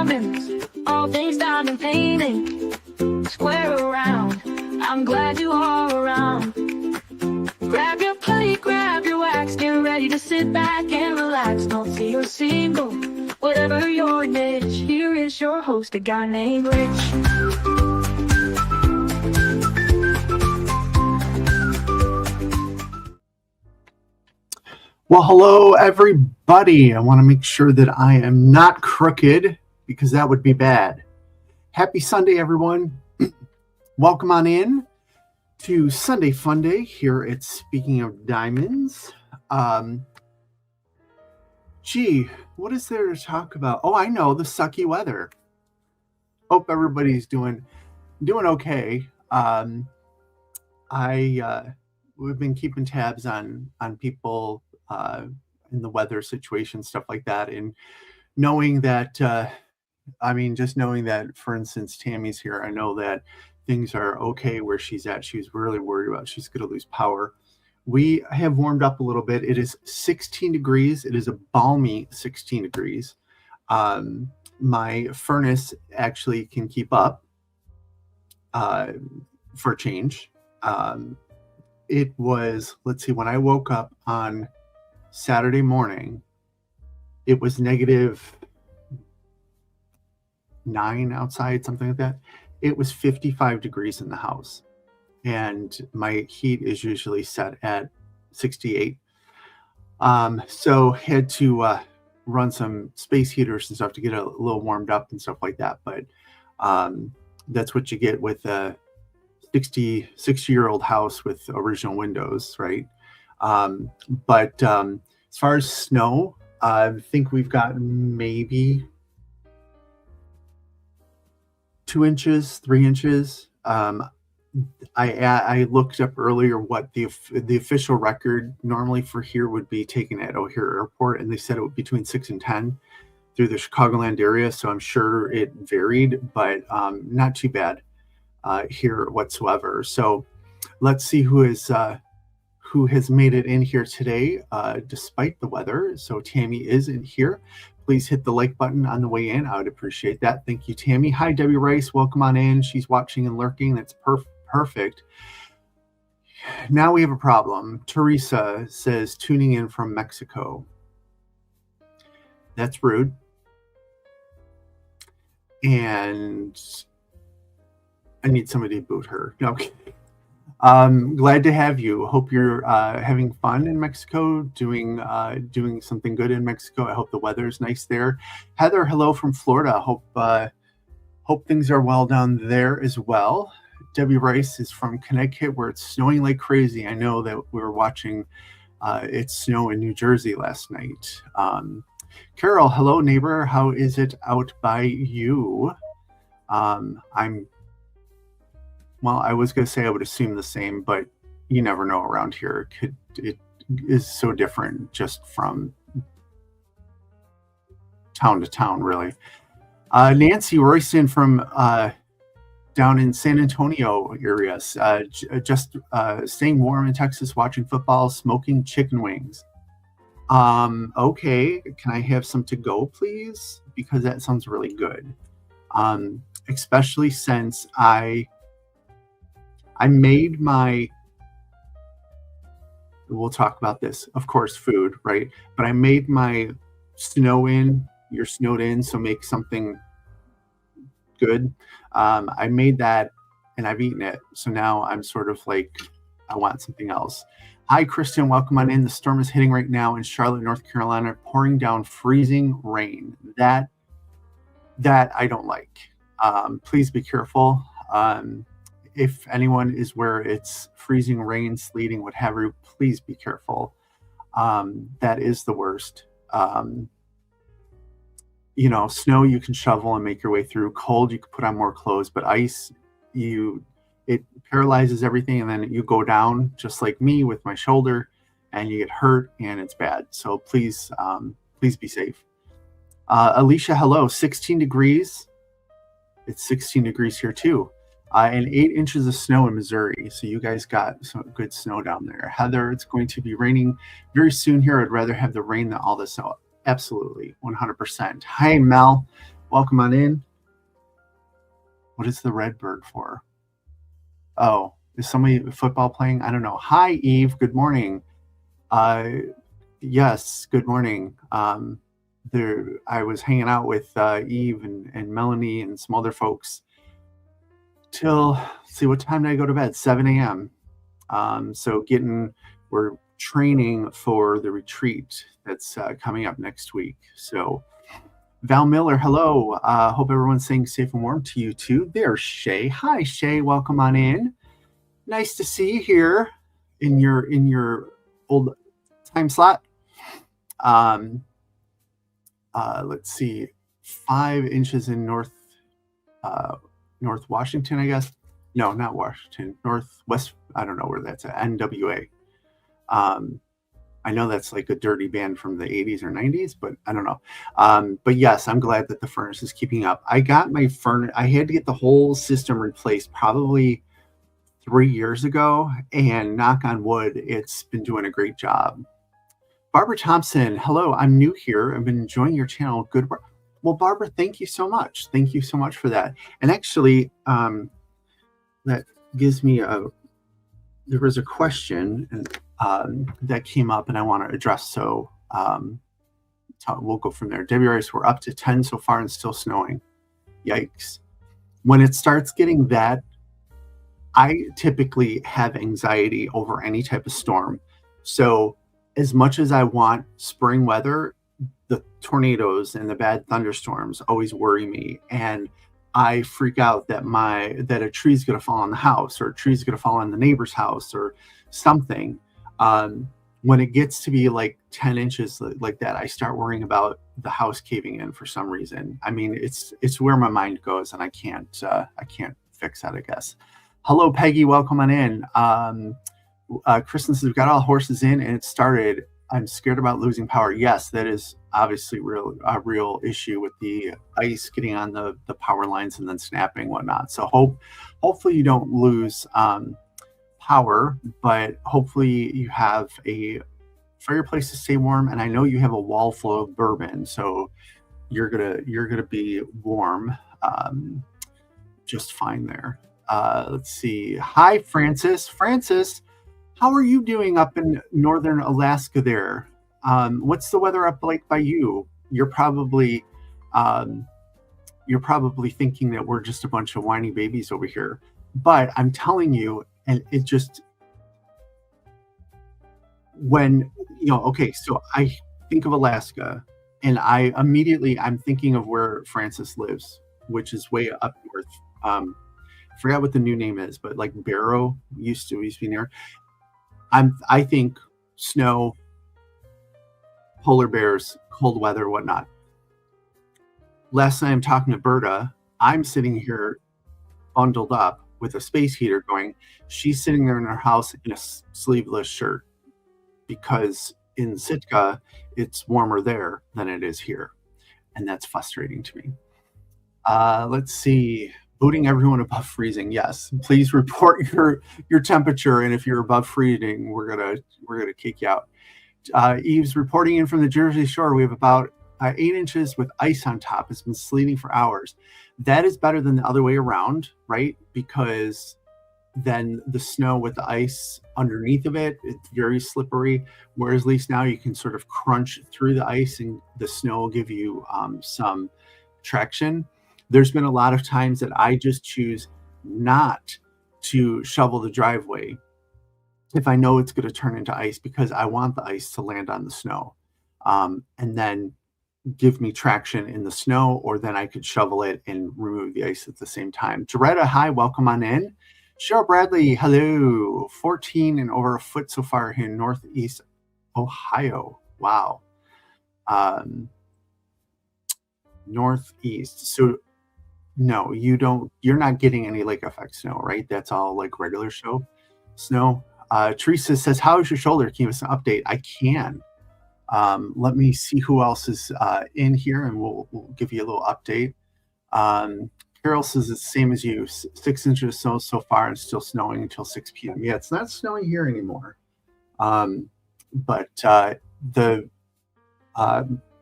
diamonds, all things diamond painting. Square around, I'm glad you are around. Grab your putty, grab your wax, get ready to sit back and relax. Don't see you're single, whatever your niche. Here is your host, a guy named Rich. Well, hello, everybody. I want to make sure that I am not crooked because that would be bad. Happy Sunday, everyone. Welcome on in to Sunday Fun Day here at Speaking of Diamonds. What is there to talk about? Oh, I know, the sucky weather. Hope everybody's doing okay. We've been keeping tabs on people in the weather situation, stuff like that, and knowing that, just knowing that, for instance, Tammy's here, I know that things are okay where she's at. She's really worried about she's going to lose power. We have warmed up a little bit. It is 16 degrees. It is a balmy 16 degrees. My furnace actually can keep up for change. It was, let's see, when I woke up on Saturday morning, it was -9 outside, something like that. It was 55 degrees in the house, and my heat is usually set at 68. So had to run some space heaters and stuff to get a little warmed up and stuff like that. But that's what you get with a 60-year-old house with original windows, right? But as far as snow, I think we've got maybe 2 inches, 3 inches. I looked up earlier what the official record normally for here would be taken at O'Hare Airport, and they said it would be between 6 and 10 through the Chicagoland area. So I'm sure it varied, but not too bad here whatsoever. So let's see who has made it in here today despite the weather. So Tammy is in here. Please hit the like button on the way in. I would appreciate that. Thank you, Tammy. Hi, Debbie Rice. Welcome on in. She's watching and lurking. That's perfect. Now we have a problem. Teresa says tuning in from Mexico. That's rude. And I need somebody to boot her. No, okay. Glad to have you. Hope you're having fun in Mexico, doing something good in Mexico. I hope the weather is nice there. Heather, hello from Florida. Hope things are well down there as well. Debbie Rice is from Connecticut, where it's snowing like crazy. I know that we were watching it snow in New Jersey last night. Carol, hello neighbor. How is it out by you? Well, I was going to say I would assume the same, but you never know around here. It is so different just from town to town, really. Nancy Royston from down in San Antonio areas, just staying warm in Texas, watching football, smoking chicken wings. Okay, can I have some to go, please? Because that sounds really good. Especially since I made we'll talk about this, of course, food, right? But I made my you're snowed in, so make something good. I made that and I've eaten it. So now I'm sort of like, I want something else. Hi, Kristen, welcome on in. The storm is hitting right now in Charlotte, North Carolina, pouring down freezing rain. That I don't like. Please be careful. If anyone is where it's freezing rain, sleeting, what have you, please be careful. That is the worst. Snow you can shovel and make your way through. Cold, you can put on more clothes, but ice, it paralyzes everything, and then you go down just like me with my shoulder, and you get hurt, and it's bad. So please be safe. Alicia, hello. 16 degrees. It's 16 degrees here too. And 8 inches of snow in Missouri. So you guys got some good snow down there. Heather, it's going to be raining very soon here. I'd rather have the rain than all the snow. Absolutely, 100%. Hi, Mel. welcome on in. What is the red bird for? Oh, is somebody football playing? I don't know. Hi, Eve. Good morning. Yes, good morning. I was hanging out with Eve and Melanie and some other folks till, see, what time did I go to bed? 7 a.m. So we're training for the retreat that's coming up next week. So Val Miller, hello. Hope everyone's staying safe and warm. To you too. There's Shay. Hi, Shay. Welcome on in. Nice to see you here in your old time slot. Let's see, 5 inches in North Washington, I guess. No, not Washington. Northwest. I don't know where that's at. NWA. I know that's like a dirty band from the 80s or 90s, but I don't know. But yes, I'm glad that the furnace is keeping up. I got my furnace. I had to get the whole system replaced probably 3 years ago, and knock on wood, it's been doing a great job. Barbara Thompson, hello. I'm new here. I've been enjoying your channel. Good work. Well, Barbara, thank you so much. Thank you so much for that. And actually, that gives me there was a question that came up and I want to address. So we'll go from there. Debbie Rice, we're up to 10 so far and still snowing. Yikes. When it starts getting that, I typically have anxiety over any type of storm. So as much as I want spring weather, the tornadoes and the bad thunderstorms always worry me. And I freak out that a tree's going to fall on the house, or a tree's going to fall on the neighbor's house or something. When it gets to be like 10 inches like that, I start worrying about the house caving in for some reason. I mean, it's where my mind goes, and I can't fix that, I guess. Hello, Peggy. Welcome on in. Kristen says, we've got all horses in and it started. I'm scared about losing power. Yes, that is obviously a real issue with the ice getting on the power lines and then snapping and whatnot. So hopefully you don't lose power, but hopefully you have a fireplace to stay warm. And I know you have a wall full of bourbon, so you're gonna be warm just fine there. Let's see. Hi, Francis. Francis, how are you doing up in northern Alaska there? What's the weather up like by you? You're probably thinking that we're just a bunch of whiny babies over here. But I'm telling you, and it just, when, okay, so I think of Alaska and I'm thinking of where Francis lives, which is way up north. Forgot what the new name is, but like Barrow used to be near. I think snow, polar bears, cold weather, whatnot. Last night I'm talking to Berta. I'm sitting here bundled up with a space heater going. She's sitting there in her house in a sleeveless shirt because in Sitka it's warmer there than it is here, and that's frustrating to me. Let's see. Booting everyone above freezing. Yes, please report your temperature, and if you're above freezing, we're gonna kick you out. Eve's reporting in from the Jersey Shore. We have about 8 inches with ice on top. It's been sleeting for hours. That is better than the other way around, right? Because then the snow with the ice underneath of it, it's very slippery. Whereas at least now you can sort of crunch through the ice, and the snow will give you some traction. There's been a lot of times that I just choose not to shovel the driveway if I know it's going to turn into ice, because I want the ice to land on the snow and then give me traction in the snow, or then I could shovel it and remove the ice at the same time. Doretta, hi, welcome on in. Cheryl Bradley, hello. 14 and over a foot so far here in Northeast Ohio. Wow. Northeast. So no, you're not getting any lake effect snow, right? That's all like regular snow. Teresa says, how is your shoulder? Can you give us an update? I can. Let me see who else is in here, and we'll give you a little update. Carol says it's the same as you. 6 inches of snow so far, and still snowing until 6 p.m. Yeah, it's not snowing here anymore. But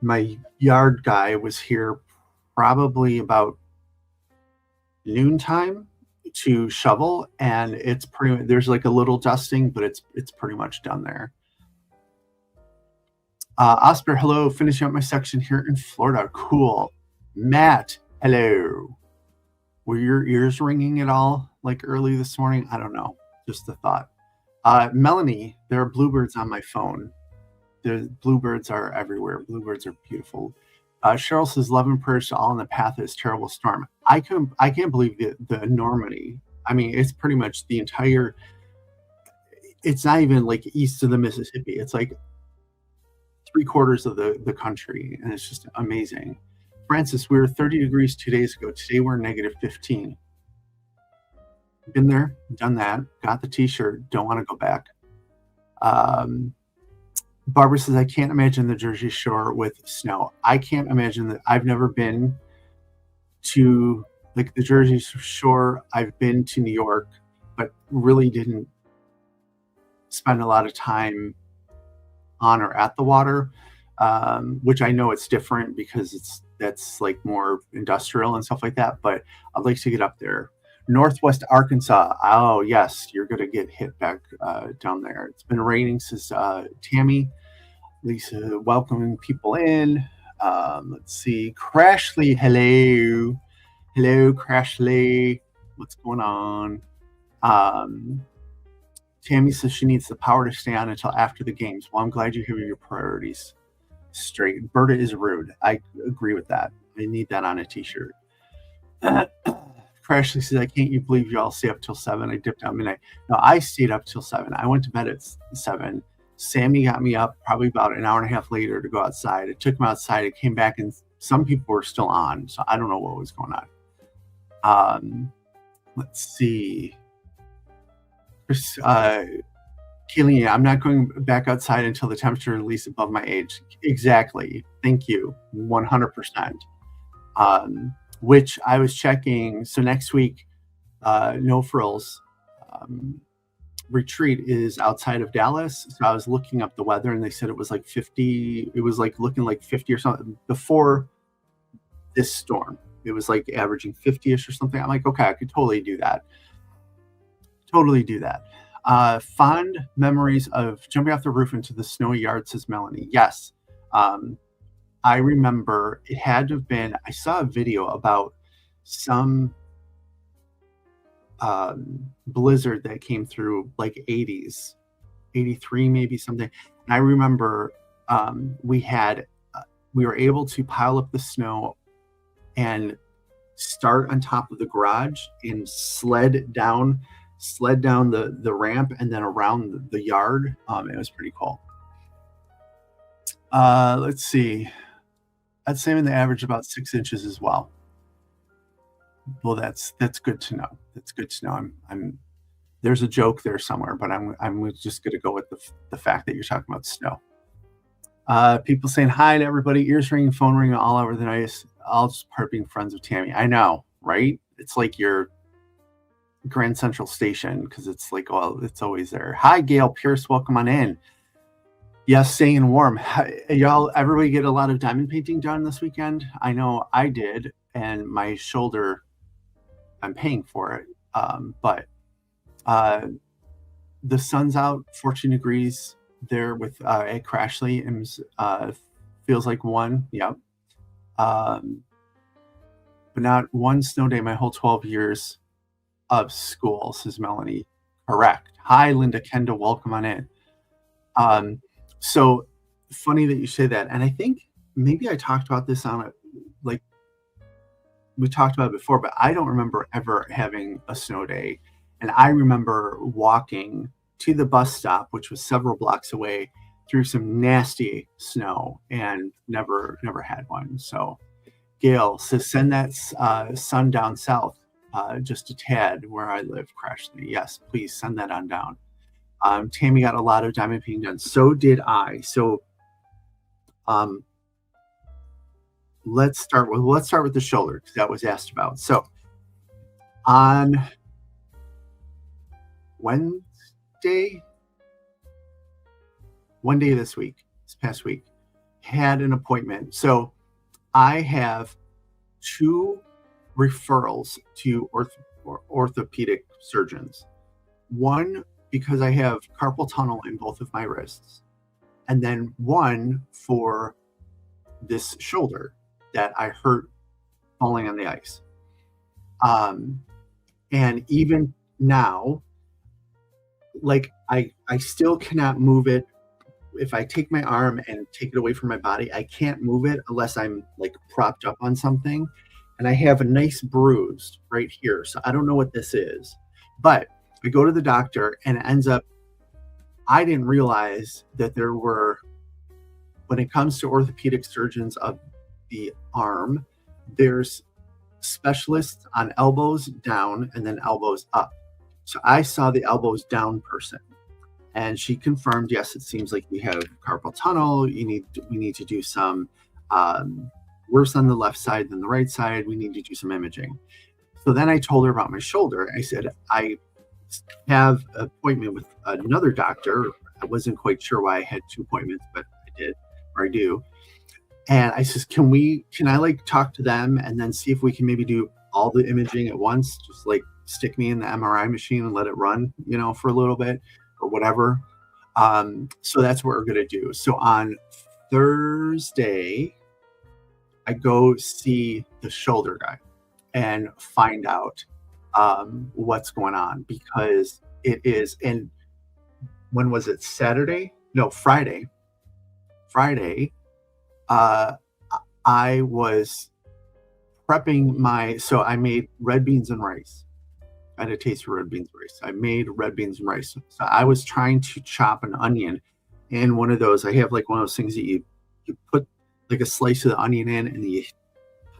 my yard guy was here probably about noontime to shovel, and it's pretty. There's like a little dusting, but it's pretty much done there. Oscar, hello. Finishing up my section here in Florida. Cool. Matt, hello. Were your ears ringing at all like early this morning? I don't know. Just a thought. Melanie, there are bluebirds on my phone. The bluebirds are everywhere. Bluebirds are beautiful. Cheryl says, love and prayers to all in the path of this terrible storm. I can't believe the enormity. I mean, it's pretty much the entire, it's not even like east of the Mississippi. It's like 3/4 of the country, and it's just amazing. Francis, we were 30 degrees 2 days ago. Today we're -15. Been there, done that, got the t-shirt, don't want to go back. Barbara says, I can't imagine the Jersey Shore with snow. I can't imagine that. I've never been to like the Jersey Shore. I've been to New York, but really didn't spend a lot of time on or at the water, which I know it's different because that's like more industrial and stuff like that, but I'd like to get up there. Northwest Arkansas. Oh yes, you're gonna get hit back down there. It's been raining since Tammy. Lisa welcoming people in. Let's see. Crashly, hello. Hello, Crashly. What's going on? Tammy says she needs the power to stay on until after the games. Well, I'm glad you have your priorities straight. Berta is rude. I agree with that. I need that on a t-shirt. Crashly says, I can't you believe you all stay up till 7. I dipped out midnight. No, I stayed up till 7. I went to bed at 7. Sammy got me up probably about an hour and a half later to go outside. I took him outside. I came back and some people were still on, so I don't know what was going on. Let's see. Chris, Keeling, I'm not going back outside until the temperature release above my age. Exactly. Thank you. 100%. Which I was checking. So next week, No Frills retreat is outside of Dallas. So I was looking up the weather and they said it was like 50. It was like looking like 50 or something before this storm. It was like averaging 50-ish or something. I'm like, okay, I could totally do that. Totally do that. Fond memories of jumping off the roof into the snowy yard, says Melanie. Yes. I remember it had to have been, I saw a video about some blizzard that came through like 80s, 83 maybe something. And I remember we were able to pile up the snow and start on top of the garage and sled down the ramp and then around the yard. It was pretty cool. Let's see. I'd say in the average about 6 inches as well. Well, that's good to know. That's good to know. I'm there's a joke there somewhere, but I'm just going to go with the fact that you're talking about snow. People saying hi to everybody, ears ringing, phone ringing all over the night. All just part of being friends with Tammy. I know, right? It's like your Grand Central Station because it's like, well, it's always there. Hi, Gail Pierce. Welcome on in. Yes, staying warm. Y'all, everybody get a lot of diamond painting done this weekend? I know I did, and my shoulder, I'm paying for it. But the sun's out, 14 degrees there with at Crashly, and feels like 1. Yep. But not one snow day my whole 12 years of school, says Melanie. Correct. Hi, Linda Kendall. Welcome on in. So funny that you say that. And I think maybe I talked about this on it, like we talked about it before, but I don't remember ever having a snow day. And I remember walking to the bus stop, which was several blocks away, through some nasty snow and never had one. So Gail says, send that sun down south, just a tad where I live, Crashly. Yes, please send that on down. Tammy got a lot of diamond painting done. So did I. So let's start with the shoulder because that was asked about. So on Wednesday, one day this past week, had an appointment. So I have 2 referrals to orthopedic surgeons. One because I have carpal tunnel in both of my wrists, and then one for this shoulder that I hurt falling on the ice. And even now, like I still cannot move it. If I take my arm and take it away from my body, I can't move it unless I'm like propped up on something. And I have a nice bruise right here. So I don't know what this is. But I go to the doctor and it ends up, I didn't realize that there were, when it comes to orthopedic surgeons of the arm, there's specialists on elbows down and then elbows up. So I saw the elbows down person. And she confirmed, yes, it seems like you have carpal tunnel. We need to do some worse on the left side than the right side. We need to do some imaging. So then I told her about my shoulder. I said, I have an appointment with another doctor. I wasn't quite sure why I had 2 appointments, but I did, or I do. And I says, can I like talk to them and then see if we can maybe do all the imaging at once? Just like stick me in the MRI machine and let it run, for a little bit or whatever. So that's what we're going to do. So on Thursday, I go see the shoulder guy and find out what's going on, because it is, and when was it? Saturday? No, Friday. I was prepping so I made red beans and rice. I had a taste for red beans and rice. I made red beans and rice. So I was trying to chop an onion in one of those. I have like one of those things that you put like a slice of the onion in and you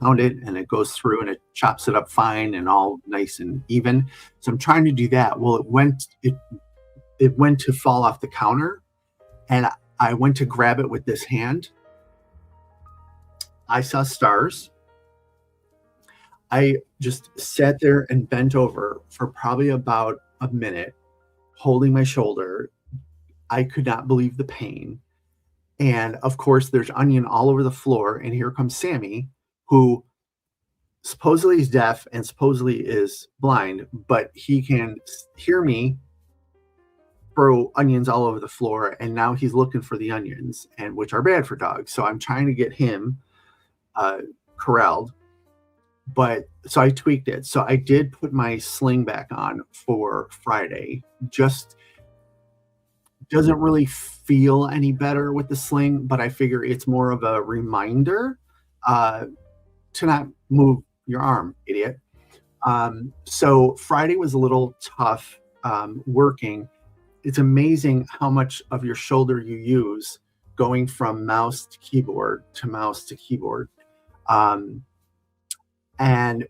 pound it and it goes through and it chops it up fine and all nice and even. So I'm trying to do that. Well, it went to fall off the counter and I went to grab it with this hand. I saw stars. I just sat there and bent over for probably about a minute, holding my shoulder. I could not believe the pain. And of course, there's onion all over the floor. And here comes Sammy, who supposedly is deaf and supposedly is blind, but he can hear me throw onions all over the floor. And now he's looking for the onions, and which are bad for dogs. So I'm trying to get him corralled. But so I tweaked it. So I did put my sling back on for Friday. Just doesn't really feel any better with the sling, but I figure it's more of a reminder to not move your arm, idiot. So Friday was a little tough working. It's amazing how much of your shoulder you use going from mouse to keyboard to mouse to keyboard. And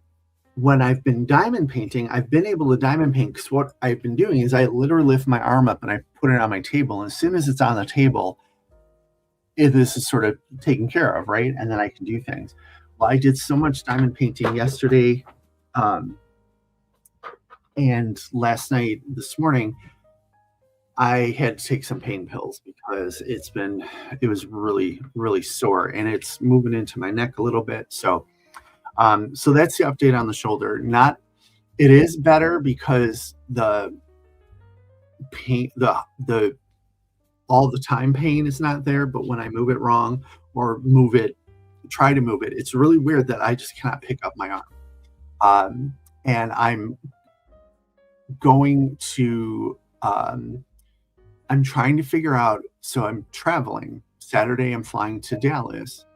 when I've been diamond painting, I've been able to diamond paint, because what I've been doing is I literally lift my arm up and I put it on my table. And as soon as it's on the table, this is sort of taken care of, right? And then I can do things. Well, I did so much diamond painting yesterday and last night, this morning, I had to take some pain pills because it was really, really sore, and it's moving into my neck a little bit. So that's the update on the shoulder. It is better because the pain, the all the time pain is not there, but when I move it wrong or try to move it, it's really weird that I just cannot pick up my arm. And I'm going to, I'm trying to figure out, so I'm traveling Saturday, I'm flying to Dallas,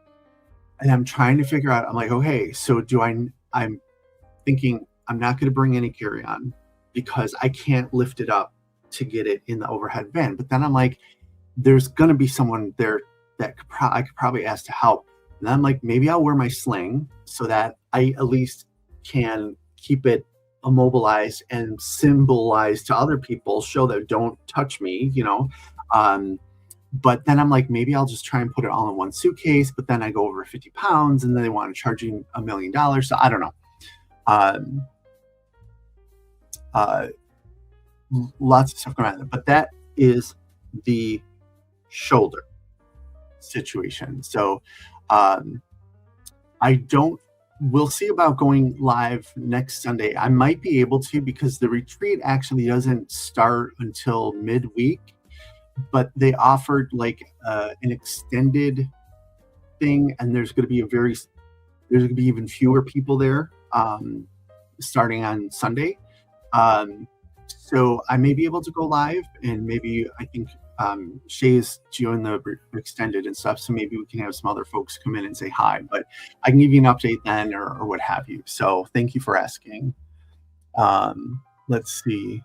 and I'm trying to figure out, I'm like, okay, so I'm thinking I'm not going to bring any carry-on because I can't lift it up to get it in the overhead bin. But then I'm like, there's going to be someone there that I could probably ask to help. And I'm like, maybe I'll wear my sling so that I at least can keep it immobilized and symbolize to other people, show that don't touch me, but then I'm like, maybe I'll just try and put it all in one suitcase, but then I go over 50 pounds and then they want to charge you $1 million. So I don't know. Lots of stuff going on there, but that is the shoulder situation. So I don't we'll see about going live next Sunday. I might be able to because the retreat actually doesn't start until midweek, but they offered like an extended thing, and there's going to be even fewer people there starting on Sunday. So I may be able to go live, and maybe I think Shay is doing the extended and stuff, so maybe we can have some other folks come in and say hi, but I can give you an update then or what have you. So thank you for asking. Let's see.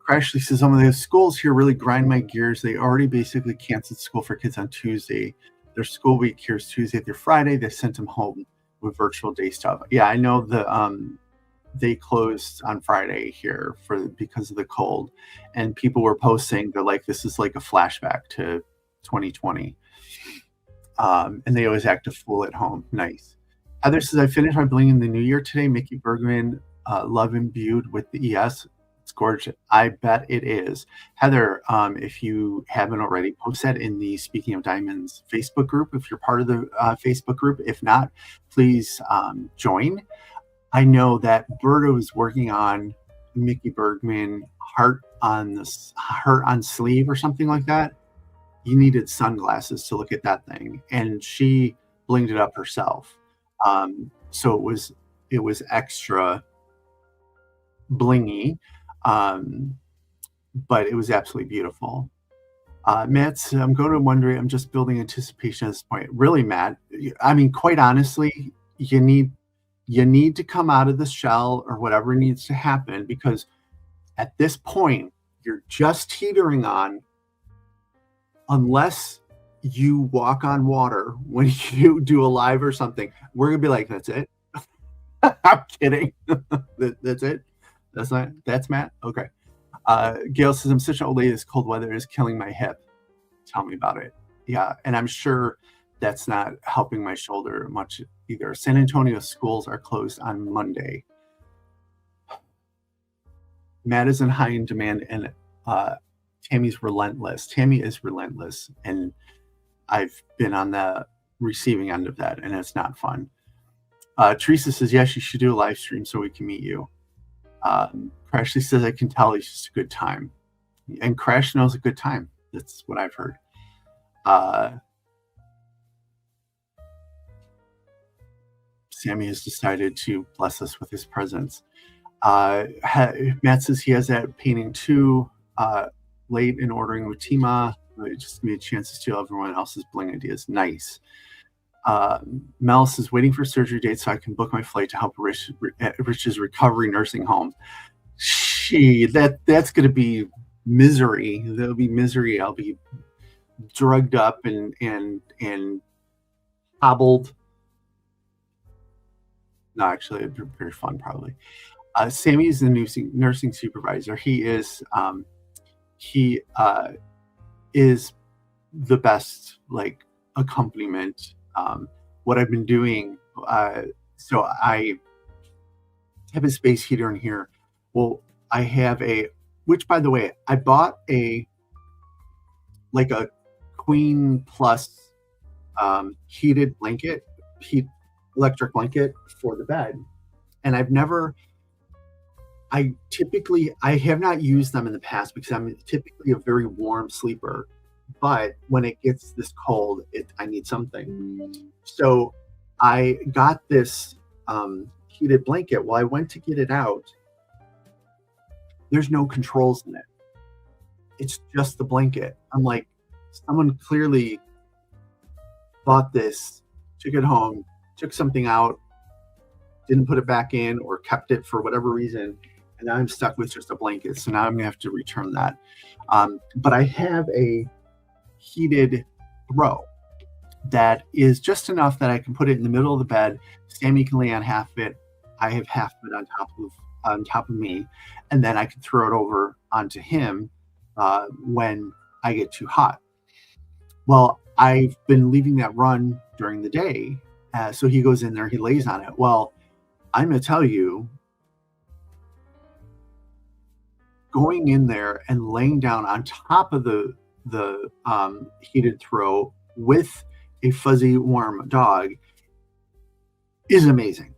Crashly says, some of the schools here really grind my gears. They already basically canceled school for kids on Tuesday. Their school week here is Tuesday through Friday. They sent them home with virtual day stuff. Yeah, I know they closed on Friday here because of the cold, and people were posting, they're like, this is like a flashback to 2020. And they always act a fool at home. Nice. Heather says, I finished my bling in the new year today. Mickey Bergman, love imbued with the ES. It's gorgeous. I bet it is. Heather, if you haven't already, post that in the Speaking of Diamonds Facebook group if you're part of the Facebook group. If not, please join. I know that Berto is working on Mickey Bergman heart on sleeve or something like that. You needed sunglasses to look at that thing, and she blinged it up herself. So it was extra blingy, but it was absolutely beautiful. Matt, I'm going to wonder, I'm just building anticipation at this point. Really, Matt, I mean, quite honestly, you need to come out of the shell or whatever needs to happen, because at this point, you're just teetering on, unless you walk on water when you do a live or something. We're going to be like, that's it. I'm kidding. That's it. That's Matt. Okay. Gail says, I'm such an old lady. This cold weather is killing my hip. Tell me about it. Yeah. And I'm sure that's not helping my shoulder much either. San Antonio schools are closed on Monday. Matt is in high in demand, and Tammy's relentless. Tammy is relentless, and I've been on the receiving end of that, and it's not fun. Teresa says, yes, you should do a live stream so we can meet you. Crashly says, I can tell it's just a good time. And Crash knows a good time. That's what I've heard. Sammy has decided to bless us with his presence. Matt says he has that painting too. Late in ordering with Tima. It just made a chance to steal everyone else's bling ideas. Nice. Mel says, waiting for surgery date so I can book my flight to help Rich's recovery nursing home. That's going to be misery. There'll be misery. I'll be drugged up and hobbled. No, actually, it'd be very fun, probably. Sammy is the nursing supervisor. He is the best, like, accompaniment. What I've been doing, so I have a space heater in here. Well, I have which, by the way, I bought a Queen Plus heated blanket, electric blanket for the bed. And I have not used them in the past because I'm typically a very warm sleeper. But when it gets this cold, I need something. So I got this heated blanket. Well, I went to get it out. There's no controls in it. It's just the blanket. I'm like, someone clearly bought this, took it home, took something out, didn't put it back in, or kept it for whatever reason. And now I'm stuck with just a blanket. So now I'm going to have to return that. But I have a heated throw that is just enough that I can put it in the middle of the bed. Sammy can lay on half of it. I have half of it on top of me, and then I can throw it over onto him when I get too hot. Well, I've been leaving that run during the day, so he goes in there, he lays on it. Well, I'm going to tell you, going in there and laying down on top of the heated throw with a fuzzy warm dog is amazing.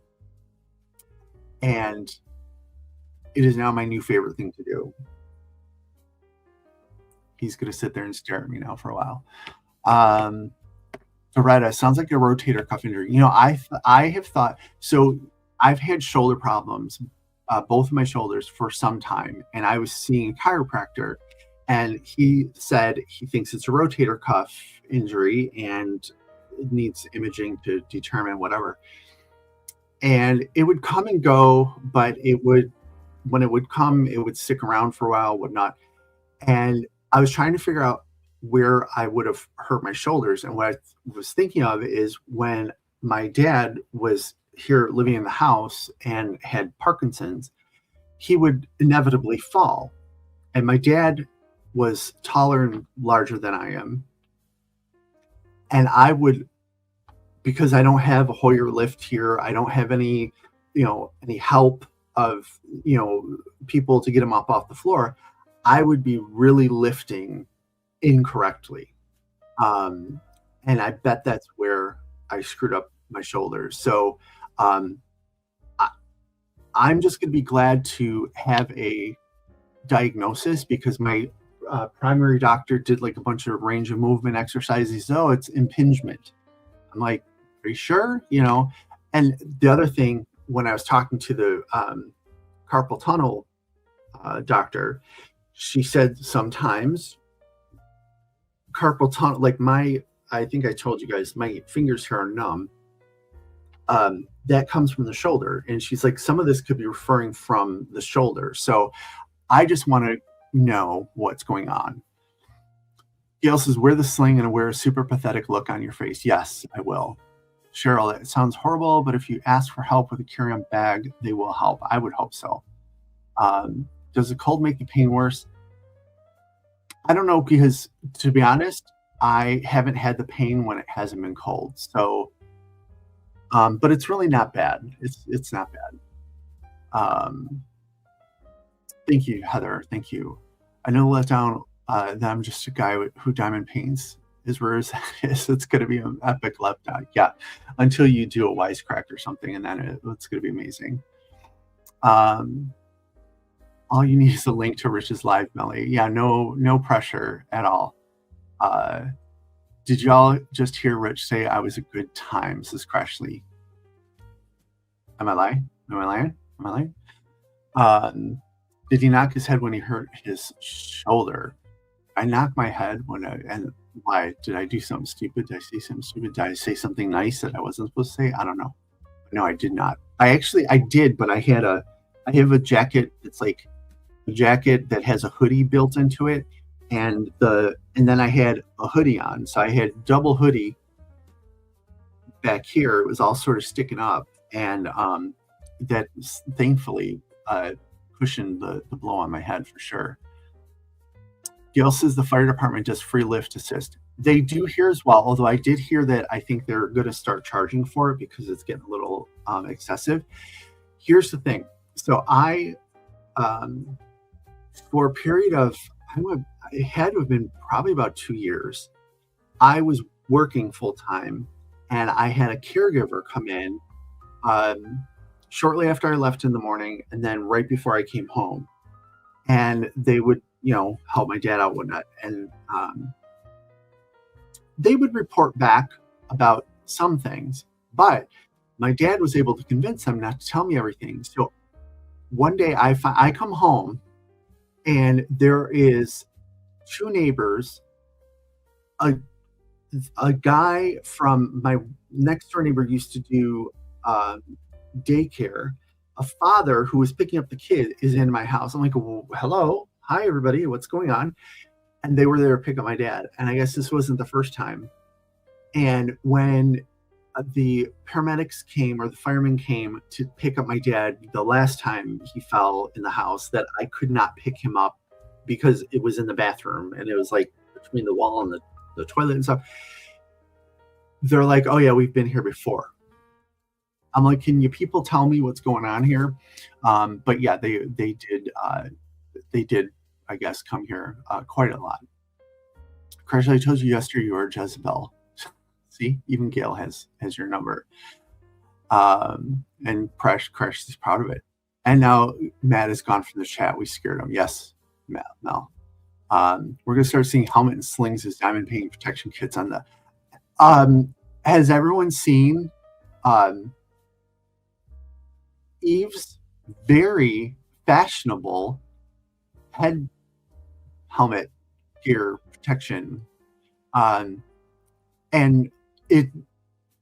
and it is now my new favorite thing to do. He's going to sit there and stare at me now for a while. Loretta, sounds like a rotator cuff injury. I have thought, so I've had shoulder problems, both of my shoulders, for some time, and I was seeing a chiropractor, and he said he thinks it's a rotator cuff injury and it needs imaging to determine whatever. And it would come and go, but when it would come, it would stick around for a while, whatnot. And I was trying to figure out where I would have hurt my shoulders. And what I was thinking of is when my dad was here living in the house and had Parkinson's, he would inevitably fall. And my dad was taller and larger than I am. And I would, because I don't have a Hoyer lift here, I don't have any help of, people to get him up off the floor, I would be really lifting incorrectly. And I bet that's where I screwed up my shoulders. So I'm just going to be glad to have a diagnosis, because my primary doctor did like a bunch of range of movement exercises. Oh, it's impingement. I'm like, are you sure? And the other thing, when I was talking to the carpal tunnel doctor, she said sometimes carpal tunnel, like I think I told you guys, my fingers here are numb. That comes from the shoulder. And she's like, some of this could be referring from the shoulder. So I just want to know what's going on. Gail says, wear the sling and wear a super pathetic look on your face. Yes, I will. Cheryl, it sounds horrible, but if you ask for help with a carry-on bag, they will help. I would hope so. Does the cold make the pain worse? I don't know, because to be honest, I haven't had the pain when it hasn't been cold. So, but it's really not bad. It's not bad. Thank you, Heather. Thank you. I know letdown that I'm just a guy who diamond paints is where it's going to be an epic letdown. Yeah, until you do a wisecrack or something, and then it's going to be amazing. All you need is a link to Rich's live, Melly. Yeah, no pressure at all. Did y'all just hear Rich say I was a good time? Says Crashly. Am I lying? Did he knock his head when he hurt his shoulder? I knocked my head and why? Did I do something stupid? Did I say something stupid? Did I say something nice that I wasn't supposed to say? I don't know. No, I did not. I did, but I have a jacket. It's like a jacket that has a hoodie built into it, and then I had a hoodie on, so I had double hoodie back here. It was all sort of sticking up, and that thankfully cushioned the blow on my head for sure. Gail says the fire department does free lift assist. They do here as well, although I did hear that I think they're going to start charging for it because it's getting a little excessive. Here's the thing. So I, for a period of, it had to have been probably about 2 years, I was working full time, and I had a caregiver come in shortly after I left in the morning, and then right before I came home, and they would, help my dad out, whatnot, and they would report back about some things, but my dad was able to convince them not to tell me everything. So one day I come home, and there is 2 neighbors, a guy from my next door neighbor used to do daycare. A father who was picking up the kid is in my house. I'm like, well, hello, hi everybody, what's going on? And they were there to pick up my dad. And I guess this wasn't the first time. And when the paramedics came, or the firemen came to pick up my dad the last time he fell in the house, that I could not pick him up because it was in the bathroom and it was like between the wall and the toilet and stuff. They're like, oh yeah, we've been here before. I'm like, can you people tell me what's going on here? But yeah, they did, I guess, come here quite a lot. Crash, I told you yesterday you were Jezebel. See, even Gail has your number. And Crash is proud of it. And now Matt is gone from the chat. We scared him. Yes, Matt, no. We're going to start seeing helmet and slings as diamond painting protection kits on the. Has everyone seen Eve's very fashionable head helmet gear protection? And it,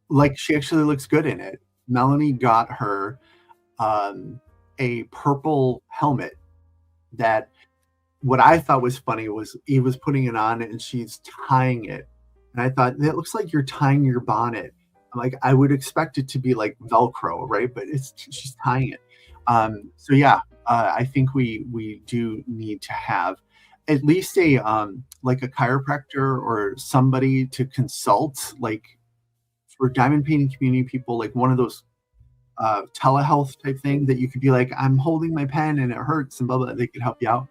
like, she actually looks good in it. Melanie got her a purple helmet that, what I thought was funny was Eve was putting it on and she's tying it. And I thought, that looks like you're tying your bonnet. I'm like, I would expect it to be like Velcro, right? But she's tying it. So yeah, I think we do need to have at least a like a chiropractor or somebody to consult, like for diamond painting community people, like one of those telehealth type thing that you could be like, I'm holding my pen and it hurts and blah blah. They could help you out.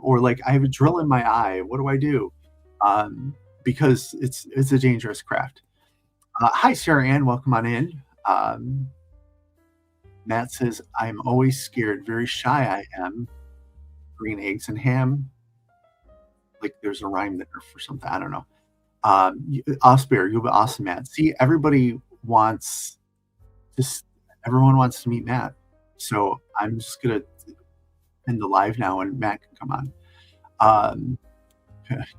Or like, I have a drill in my eye. What do I do? Because it's a dangerous craft. Hi, Sarah Ann. Welcome on in. Matt says, I'm always scared. Very shy I am. Green eggs and ham. Like there's a rhyme there for something. I don't know. Osbear, you'll be awesome, Matt. See, everyone wants to meet Matt. So I'm just going to end the live now and Matt can come on. I'm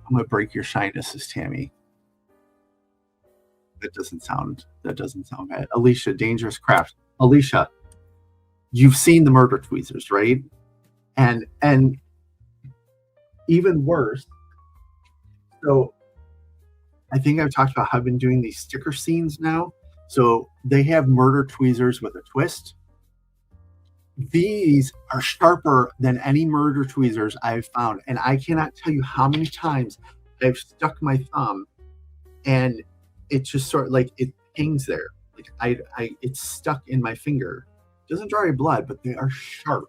going to break your shyness, says Tammy. That doesn't sound bad. Alicia, dangerous craft. Alicia, you've seen the murder tweezers, right? And even worse. So I think I've talked about how I've been doing these sticker scenes now. So they have murder tweezers with a twist. These are sharper than any murder tweezers I've found. And I cannot tell you how many times I've stuck my thumb and it just sort of like it hangs there. Like it's stuck in my finger. It doesn't draw any blood, but they are sharp.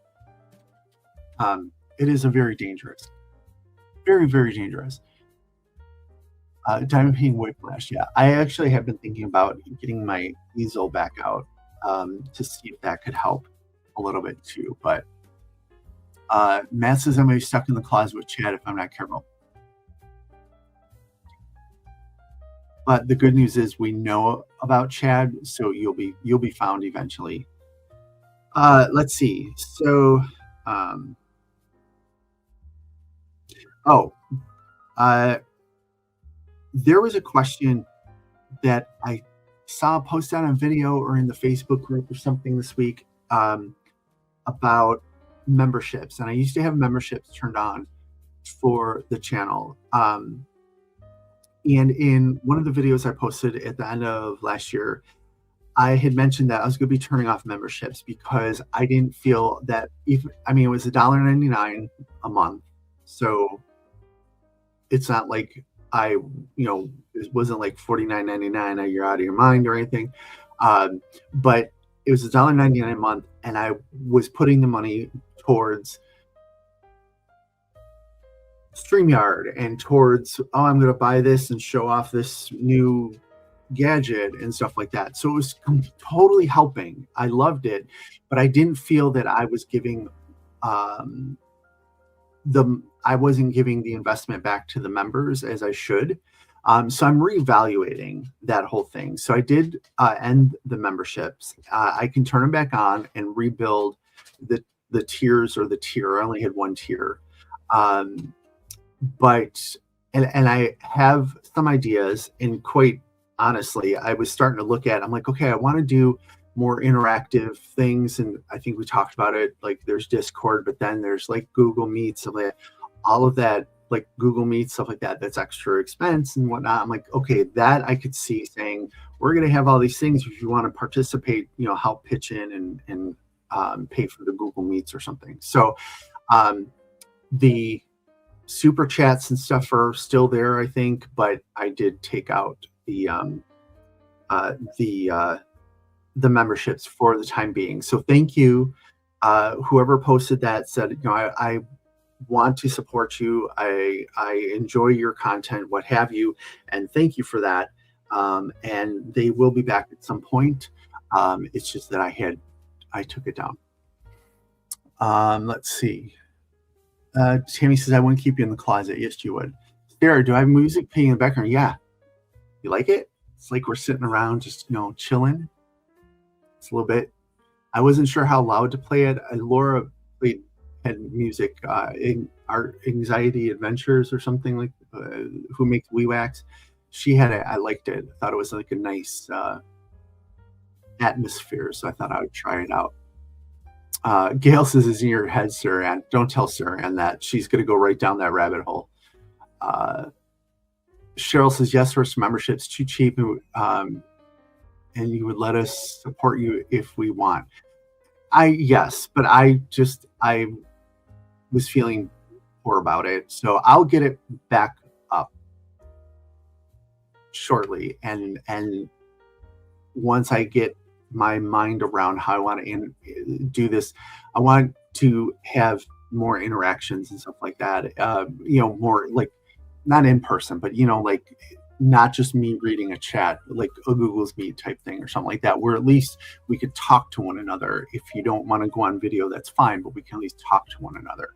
It is a very dangerous, very, very dangerous. Diamond painting whiplash. Yeah, I actually have been thinking about getting my easel back out to see if that could help a little bit too. But Matt says I'm going to be stuck in the closet with Chad if I'm not careful. But the good news is we know about Chad, so you'll be found eventually. Let's see. So, there was a question that I saw posted on a video or in the Facebook group or something this week about memberships. And I used to have memberships turned on for the channel. And in one of the videos I posted at the end of last year, I had mentioned that I was going to be turning off memberships because I didn't feel that it was $1.99 a month. So it's not like it wasn't like $49.99 you're out of your mind or anything. But it was $1.99 a month. And I was putting the money towards StreamYard and towards, I'm going to buy this and show off this new gadget and stuff like that. So it was totally helping. I loved it, but I didn't feel that I was giving I wasn't giving the investment back to the members as I should. So I'm reevaluating that whole thing. So I did end the memberships. I can turn them back on and rebuild the tiers or the tier. I only had one tier. But I have some ideas, and quite honestly, I was starting to look at, I'm like, okay, I want to do more interactive things. And I think we talked about it, like there's Discord, but then there's like Google Meet, stuff like that. All of that, like Google Meet, stuff like that, that's extra expense and whatnot. I'm like, okay, that I could see saying, we're going to have all these things. If you want to participate, help pitch in and pay for the Google Meets or something. So the super chats and stuff are still there, I think, but I did take out the memberships for the time being. So thank you. Whoever posted that said, I want to support you. I enjoy your content, what have you, and thank you for that. And they will be back at some point. It's just that I took it down. Let's see. Tammy says, I wouldn't keep you in the closet. Yes, you would. Sarah, do I have music playing in the background? Yeah. You like it? It's like we're sitting around just, chilling. It's a little bit. I wasn't sure how loud to play it. Laura had music in our Anxiety Adventures or something like who makes WeWax. She had it. I liked it. I thought it was like a nice atmosphere, so I thought I would try it out. Gail says, "Is in your head, Sir Ann." Don't tell Sir Ann that. She's going to go right down that rabbit hole. Cheryl says, "Yes, first membership's too cheap, and you would let us support you if we want." Yes, but I was feeling poor about it, so I'll get it back up shortly, and once I get my mind around how I want to do this, I want to have more interactions and stuff like that. More like not in person, but like not just me reading a chat, like a Google's Meet type thing or something like that, where at least we could talk to one another. If you don't want to go on video, that's fine, but we can at least talk to one another.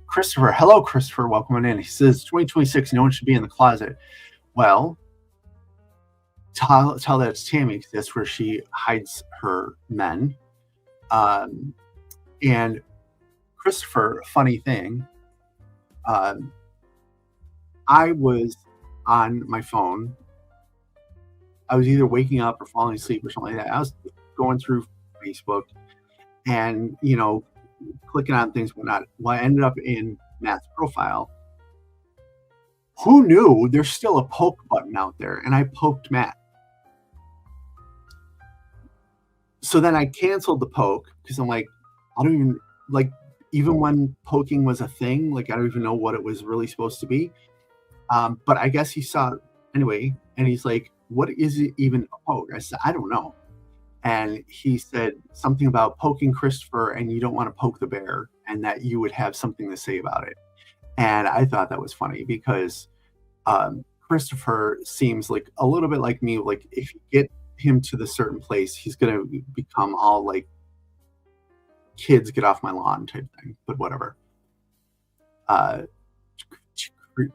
Christopher, hello, Christopher, welcome in. He says 2026, no one should be in the closet. Well, tell that it's Tammy, because that's where she hides her men. And Christopher, funny thing, I was on my phone. I was either waking up or falling asleep or something like that. I was going through Facebook and, clicking on things, whatnot. Well, I ended up in Matt's profile. Who knew there's still a poke button out there? And I poked Matt. So then I canceled the poke because I'm like, I don't even, like, even when poking was a thing, like, I don't even know what it was really supposed to be. But I guess he saw it anyway, and he's like, what is it even a poke? I said, I don't know. And he said something about poking Christopher, and you don't want to poke the bear, and that you would have something to say about it. And I thought that was funny because Christopher seems like a little bit like me. Like, if you get him to the certain place, he's going to become all like, kids get off my lawn type thing, but whatever.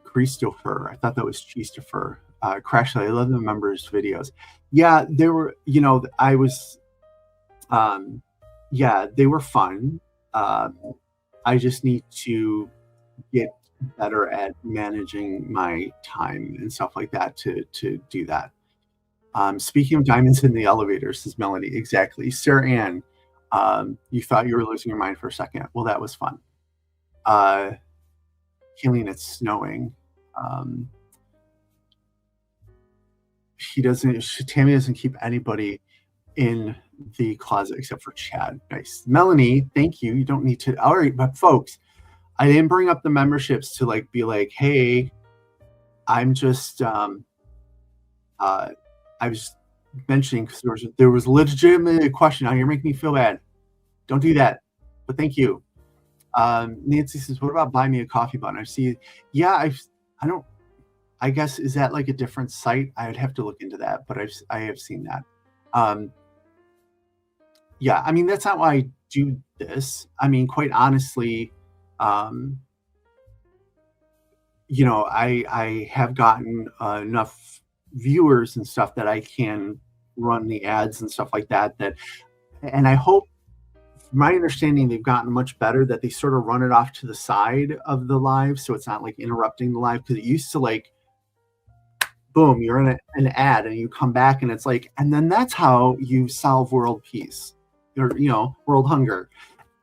Christopher, I thought that was Christopher. Crash, I love the members' videos. Yeah, they were, I was, they were fun. I just need to get better at managing my time and stuff like that to do that. Speaking of diamonds in the elevator, says Melanie, exactly. Sarah Ann, you thought you were losing your mind for a second. Well, that was fun. Killing, it's snowing. Tammy doesn't keep anybody in the closet except for Chad. Nice. Melanie, thank you. You don't need to. All right, but folks, I didn't bring up the memberships to be like, hey, I'm just, I was mentioning because there was legitimately a question. Now you're making me feel bad. Don't do that. But thank you. Nancy says, what about buy me a coffee button? I see. Yeah, I guess, is that like a different site? I would have to look into that, but I have seen that. Yeah, I mean, that's not why I do this. I mean, quite honestly, I have gotten enough viewers and stuff that I can run the ads and stuff like that. And I hope, from my understanding, they've gotten much better that they sort of run it off to the side of the live, so it's not like interrupting the live, because it used to like, boom, you're in an ad and you come back and it's like, and then that's how you solve world peace or world hunger,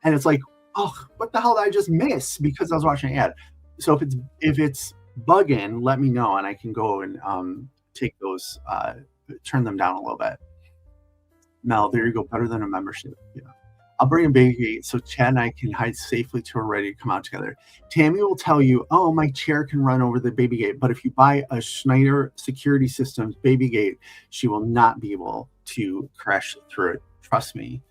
and it's like, oh, what the hell did I just miss because I was watching an ad? So if it's bugging, let me know and I can go and take those, turn them down a little bit. Mel, there you go, better than a membership. Yeah, I'll bring a baby gate so Chad and I can hide safely till we're ready to come out together. Tammy will tell you, oh, my chair can run over the baby gate, but if you buy a Schneider Security Systems baby gate, she will not be able to crash through it. Trust me.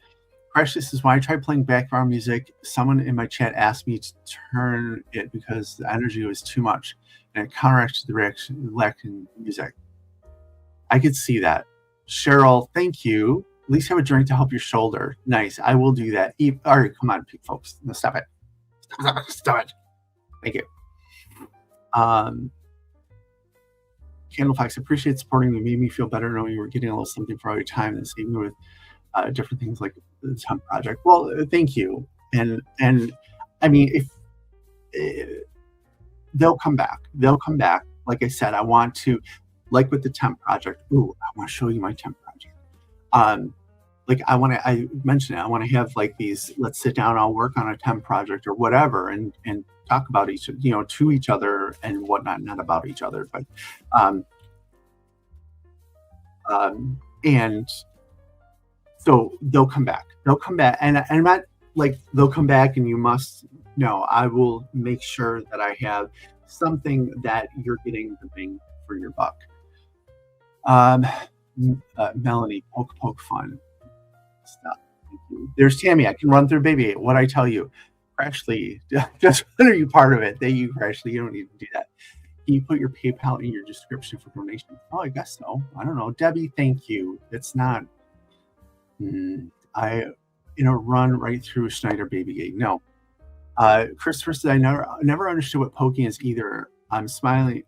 Crash, this is why I tried playing background music. Someone in my chat asked me to turn it because the energy was too much and it counteracted the reaction lacking music. I could see that. Cheryl, thank you. least have a drink to help your shoulder. Nice. I will do that. All right, come on, folks. No, stop it. Stop it. Thank you. Candlefox, appreciate supporting me. Made me feel better knowing you were getting a little something for all your time and saving me with different things like the Temp Project. Well, thank you. And I mean, if they'll come back. They'll come back. Like I said, I want to, like with the Temp Project. Ooh, I want to show you my Temp Project. Like I mentioned it. I want to have like these. Let's sit down. I'll work on a Temp Project or whatever, and talk about to each other and whatnot. Not about each other, but and so they'll come back. They'll come back, and I'm not like they'll come back, and you must. No, I will make sure that I have something that you're getting the bang for your buck. Melanie, poke fun. Stop. Thank you. There's Tammy. I can run through baby. What I tell you, Crashly, just are you part of it? Thank you, Crashly. You don't need to do that. Can you put your PayPal in your description for donations? Oh, I guess so. I don't know. Debbie, thank you. It's not. Run right through Schneider Baby Gate. No. Christopher said, I never understood what poking is either. I'm smiling.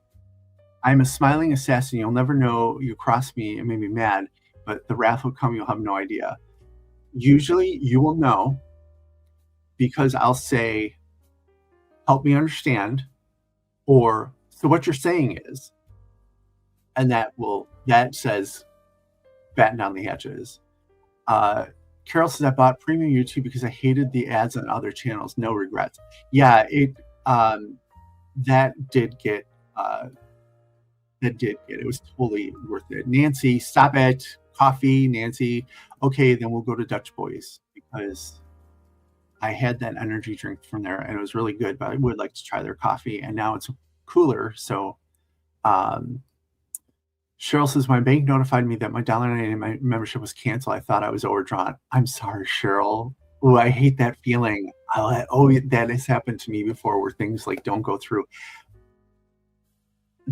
I'm a smiling assassin. You'll never know. You cross me and made me mad, but the wrath will come. You'll have no idea. Usually you will know because I'll say, help me understand, or so what you're saying is, and that says batten down the hatches. Carol says, I bought premium YouTube because I hated the ads on other channels. No regrets. Yeah, that did get it was totally worth it. Nancy, stop it. Coffee, Nancy. Okay, then we'll go to Dutch Boys because I had that energy drink from there and it was really good, but I would like to try their coffee, and now it's cooler. So Cheryl says, my bank notified me that my $1.99 membership was canceled. I thought I was overdrawn. I'm sorry, Cheryl. Oh, I hate that feeling. That has happened to me before where things like don't go through.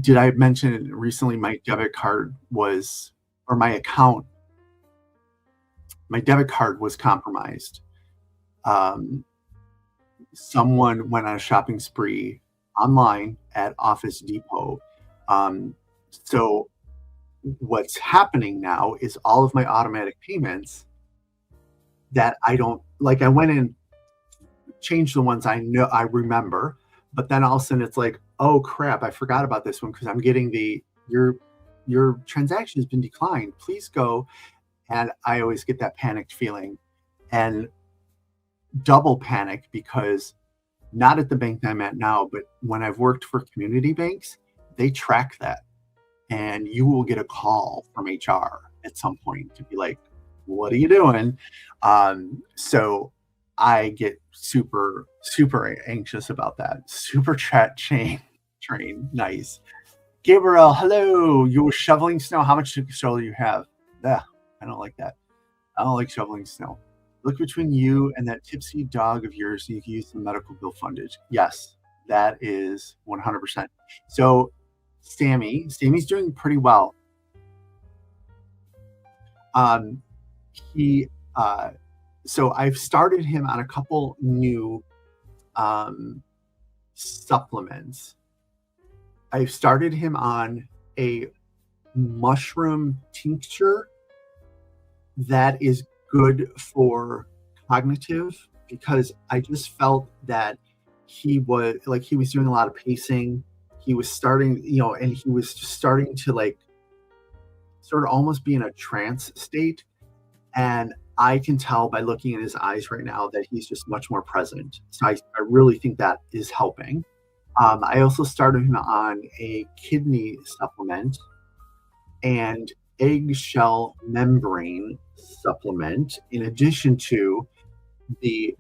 Did I mention recently my debit card was, or my account, my debit card was compromised. Someone went on a shopping spree online at Office Depot. So what's happening now is all of my automatic payments that I don't like, I went and changed the ones I know I remember, but then all of a sudden it's like, oh crap, I forgot about this one because I'm getting your transaction has been declined. Please go. And I always get that panicked feeling and double panic because not at the bank that I'm at now, but when I've worked for community banks, they track that. And you will get a call from HR at some point to be like, what are you doing? So I get super, super anxious about that. Super chat train. Nice. Gabriel, hello. You were shoveling snow. How much snow do you have? I don't like that. I don't like shoveling snow. Look between you and that tipsy dog of yours so you can use the medical bill fundage. Yes, that is 100%. So Sammy's doing pretty well. So I've started him on a couple new supplements. I've started him on a mushroom tincture that is good for cognitive because I just felt that he was doing a lot of pacing. He was starting, and he was just starting to like sort of almost be in a trance state. And I can tell by looking in his eyes right now that he's just much more present. So I really think that is helping. I also started him on a kidney supplement and eggshell membrane supplement, in addition to the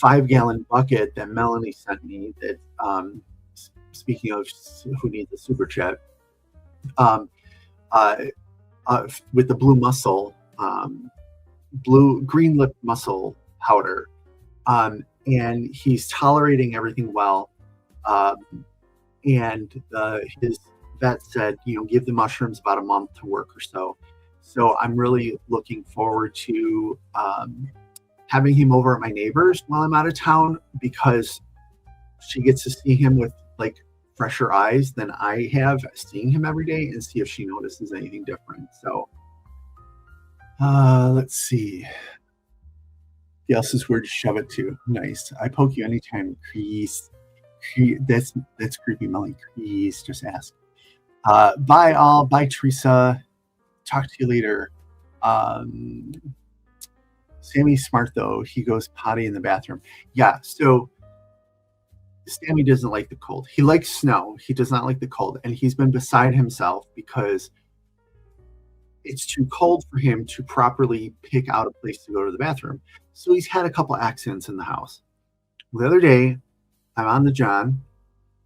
5-gallon bucket that Melanie sent me that, speaking of who needs a super chat, with the blue mussel, green lip mussel powder. And he's tolerating everything well. And his vet said, give the mushrooms about a month to work or so. So I'm really looking forward to having him over at my neighbor's while I'm out of town, because she gets to see him with like fresher eyes than I have seeing him every day, and see if she notices anything different. So let's see. The else is where to shove it to. Nice. I poke you anytime. Crease. That's creepy, Melly. Crease. Just ask. Bye all. Bye Teresa. Talk to you later. Sammy's smart though. He goes potty in the bathroom. Yeah. So Sammy doesn't like the cold. He likes snow. He does not like the cold, and he's been beside himself because it's too cold for him to properly pick out a place to go to the bathroom. So he's had a couple accidents in the house. The other day, I'm on the John.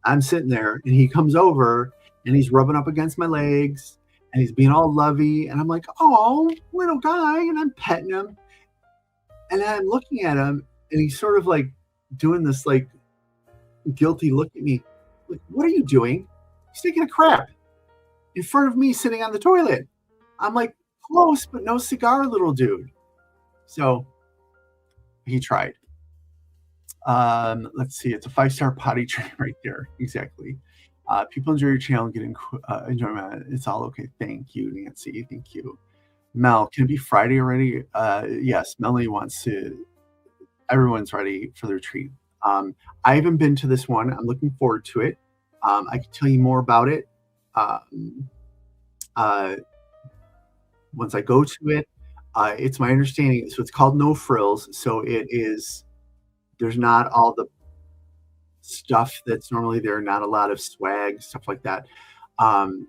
I'm sitting there, and he comes over, and he's rubbing up against my legs, and he's being all lovey. And I'm like, oh, little guy. And I'm petting him. And I'm looking at him, and he's sort of like doing this like guilty look at me. Like, what are you doing? He's taking a crap in front of me sitting on the toilet. I'm like, close, but no cigar, little dude. So he tried. Let's see. It's a 5-star potty train right there. Exactly. People enjoy your channel and getting enjoyment. It's all okay. Thank you, Nancy. Thank you. Mel, can it be Friday already? Yes, Melanie wants to. Everyone's ready for the retreat. I haven't been to this one. I'm looking forward to it. I can tell you more about it once I go to it. It's my understanding. So it's called No Frills. So it is. There's not all the stuff that's normally there. Not a lot of swag, stuff like that. And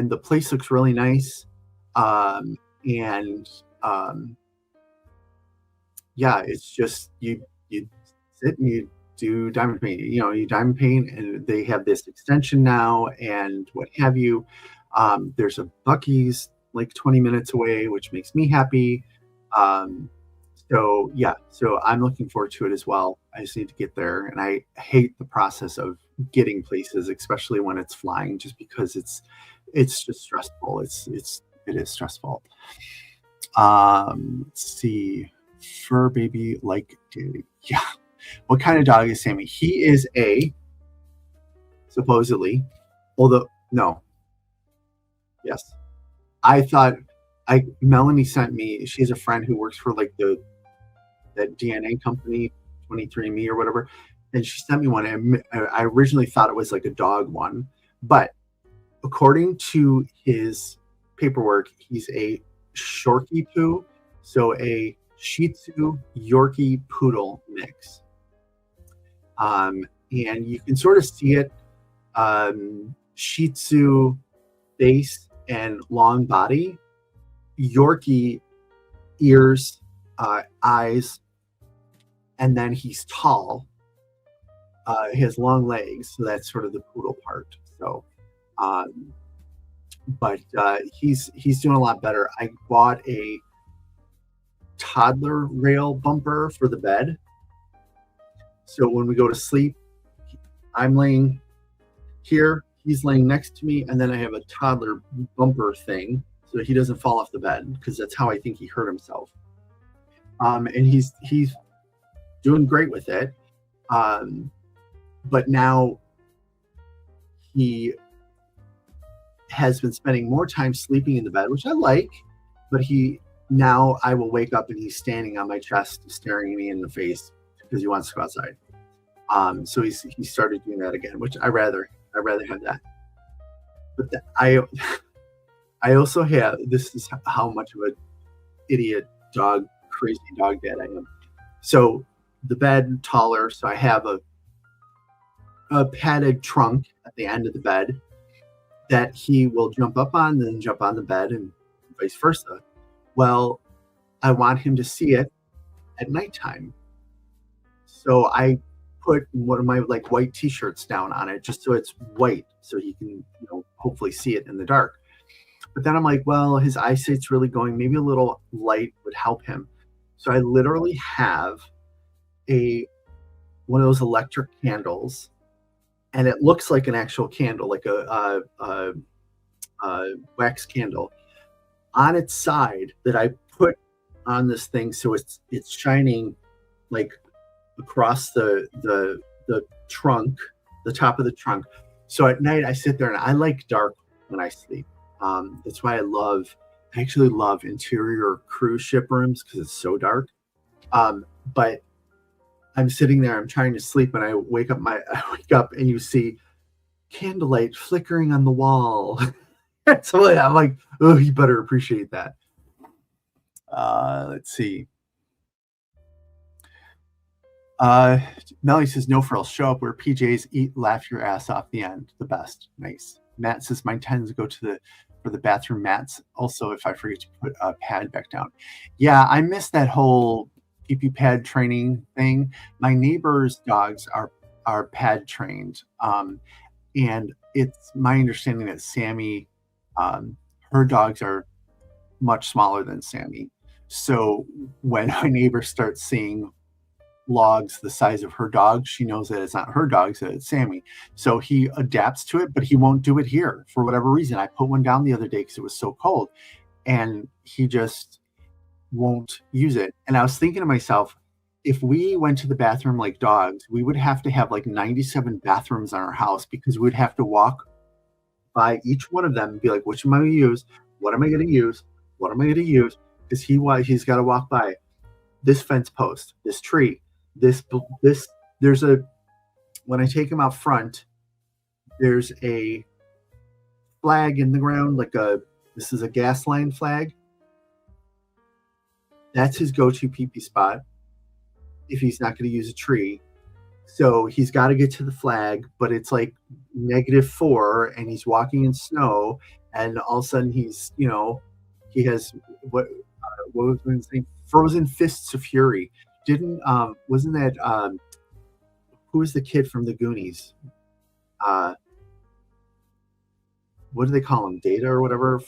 the place looks really nice. Yeah, it's just you sit and you do diamond paint. You diamond paint, and they have this extension now and what have you. There's a Buc-ee's like 20 minutes away, which makes me happy. So I'm looking forward to it as well. I just need to get there, and I hate the process of getting places, especially when it's flying, just because it's just stressful. It is stressful. Let's see. Fur baby like Daily. Yeah. What kind of dog is Sammy? He is supposedly, although no. Yes. I thought Melanie sent me, she has a friend who works for like that DNA company, 23andMe or whatever, and she sent me one. I originally thought it was like a dog one, but according to his paperwork, he's a Shorkie Poo, so a Shih Tzu Yorkie Poodle mix. And you can sort of see it, Shih Tzu face and long body, Yorkie ears, eyes, and then he's tall. He has long legs, so that's sort of the poodle part. So, but he's doing a lot better. I bought a toddler rail bumper for the bed. So when we go to sleep, I'm laying here, he's laying next to me, and then I have a toddler bumper thing so he doesn't fall off the bed, because that's how I think he hurt himself. And he's doing great with it. But now he has been spending more time sleeping in the bed, which I like, but now I will wake up and he's standing on my chest, staring me in the face because he wants to go outside. So he started doing that again, which I rather have that. But I also have, this is how much of an idiot dog, crazy dog dad I am. So the bed taller, so I have a padded trunk at the end of the bed that he will jump up on, then jump on the bed, and vice versa. Well, I want him to see it at nighttime. So I put one of my like white t-shirts down on it just so it's white, so he can, hopefully see it in the dark. But then I'm like, well, his eyesight's really going, maybe a little light would help him. So I literally have one of those electric candles, and it looks like an actual candle, like a wax candle. on its side that I put on this thing, so it's shining like across the trunk, the top of the trunk. So at night I sit there and I like dark when I sleep. That's why I actually love interior cruise ship rooms because it's so dark. But I'm sitting there, I'm trying to sleep, and I wake up I wake up and you see candlelight flickering on the wall. So I'm like, oh, you better appreciate that. Let's see. Uh, Melly says, no frills. Show up, wear PJs, eat, laugh your ass off. The end. The best. Nice. Matt says, mine tends to go for the bathroom mats. Also, if I forget to put a pad back down. Yeah, I missed that whole pee pad training thing. My neighbor's dogs are pad trained. And it's my understanding that Sammy, her dogs are much smaller than Sammy. So when my neighbor starts seeing logs the size of her dog, she knows that it's not her dog, that it's Sammy. So he adapts to it, but he won't do it here for whatever reason. I put one down the other day because it was so cold, and he just won't use it. And I was thinking to myself, if we went to the bathroom like dogs, we would have to have like 97 bathrooms in our house because we'd have to walk by each one of them and be like, which am I going to use? What am I going to use? What am I going to use? Because he's got to walk by this fence post, this tree, this there's a, when I take him out front, there's a flag in the ground, this is a gas line flag. That's his go-to pee-pee spot if he's not going to use a tree. So he's got to get to the flag, but it's like -4 and he's walking in snow, and all of a sudden he has what was his name? Frozen Fists of Fury. Wasn't that who was the kid from the Goonies? What do they call him? Data or whatever?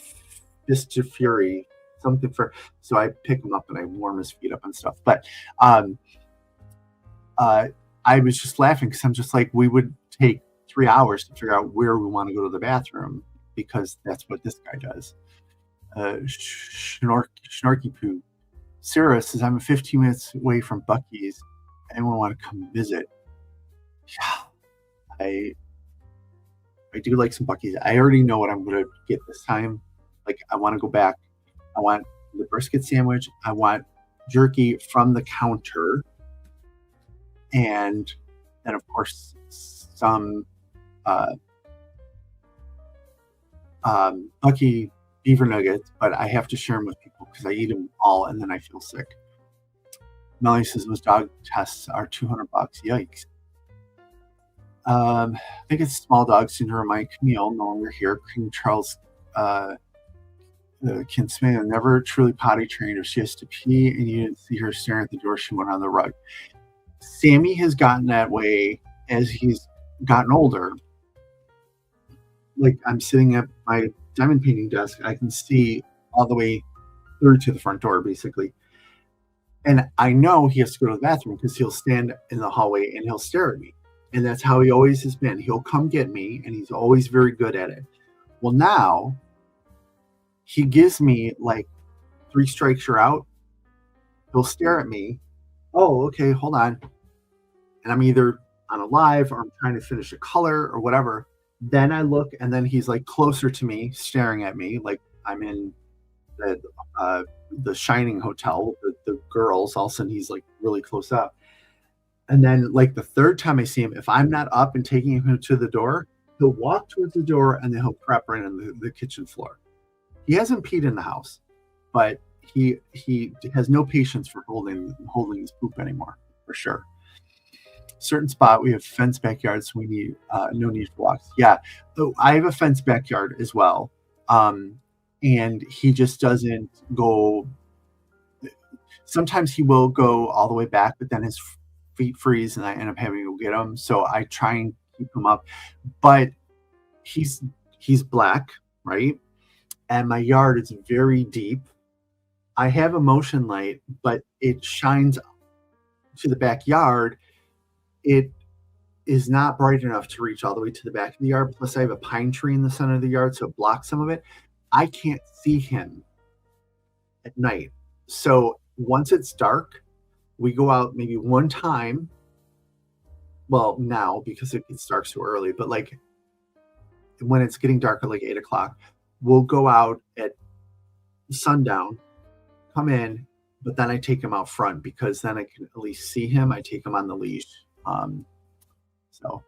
Fists of Fury. Something for, so I pick him up and I warm his feet up and stuff. But I was just laughing because I'm just like, we would take 3 hours to figure out where we want to go to the bathroom because that's what this guy does. Snarky Poo. Sarah says, I'm 15 minutes away from Buc-ee's. Anyone want to come visit? Yeah, I do like some Buc-ee's. I already know what I'm going to get this time. Like, I want to go back. I want the brisket sandwich. I want jerky from the counter. And then, of course, some Buc-ee beaver nuggets, but I have to share them with people because I eat them all and then I feel sick. Melanie says those dog tests are $200. Yikes. I think it's small dog syndrome. My Camille, no longer here. King Charles Kinsman, never truly potty trained, or she has to pee and you didn't see her staring at the door. She went on the rug. Sammy has gotten that way as he's gotten older. Like, I'm sitting at my diamond painting desk, I can see all the way through to the front door, basically. And I know he has to go to the bathroom because he'll stand in the hallway and he'll stare at me. And that's how he always has been. He'll come get me, and he's always very good at it. Well, now he gives me like 3 strikes, you're out. He'll stare at me. Oh, okay, hold on. And I'm either on a live or I'm trying to finish a color or whatever. Then I look, and then he's like closer to me, staring at me, like I'm in the Shining Hotel with the girls. All of a sudden, he's like really close up. And then, like the third time I see him, if I'm not up and taking him to the door, he'll walk towards the door and then he'll prep right on the kitchen floor. He hasn't peed in the house, but he has no patience for holding his poop anymore, for sure. Certain spot, we have fenced backyard, so we need no need for walks. Yeah, so I have a fenced backyard as well, and he just doesn't go. Sometimes he will go all the way back, but then his feet freeze, and I end up having to go get him. So I try and keep him up, but he's black, right? And my yard is very deep. I have a motion light, but it shines to the backyard. It is not bright enough to reach all the way to the back of the yard. Plus, I have a pine tree in the center of the yard, so it blocks some of it. I can't see him at night. So once it's dark, we go out maybe one time. Well, now because it gets dark so early, but like when it's getting dark at like 8 o'clock, we'll go out at sundown, come in, but then I take him out front because then I can at least see him. I take him on the leash. So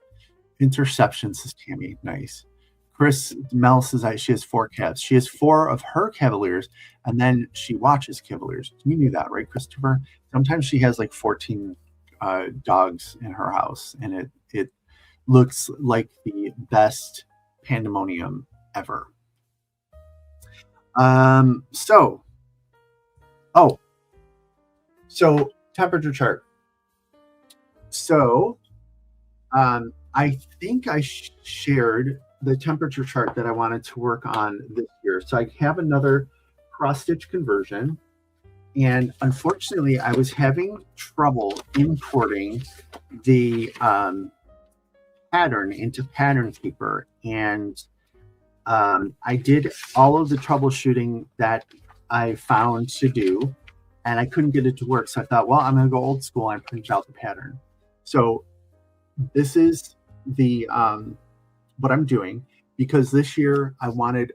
interceptions, says Tammy. Nice. Chris Mel says she has 4 Cavs. She has 4 of her Cavaliers, and then she watches Cavaliers. You knew that, right, Christopher? Sometimes she has like 14 dogs in her house, and it looks like the best pandemonium ever. So temperature chart. So I think I shared the temperature chart that I wanted to work on this year. So I have another cross stitch conversion, and unfortunately I was having trouble importing the pattern into Pattern Keeper, and I did all of the troubleshooting that I found to do, and I couldn't get it to work. So I thought, well, I'm going to go old school and print out the pattern. So this is the what I'm doing, because this year I wanted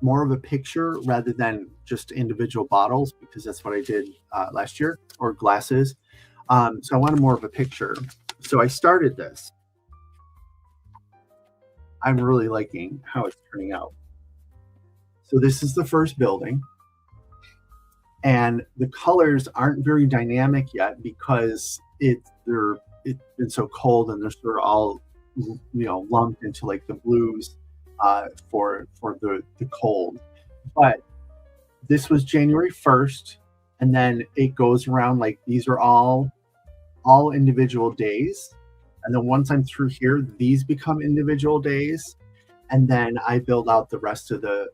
more of a picture rather than just individual bottles, because that's what I did last year, or glasses. So I wanted more of a picture. So I started this. I'm really liking how it's turning out. So this is the first building, and the colors aren't very dynamic yet because it's been so cold, and they're sort of all, lumped into like the blues for the cold. But this was January 1st, and then it goes around like these are all individual days. And then once I'm through here, these become individual days, and then I build out the rest of the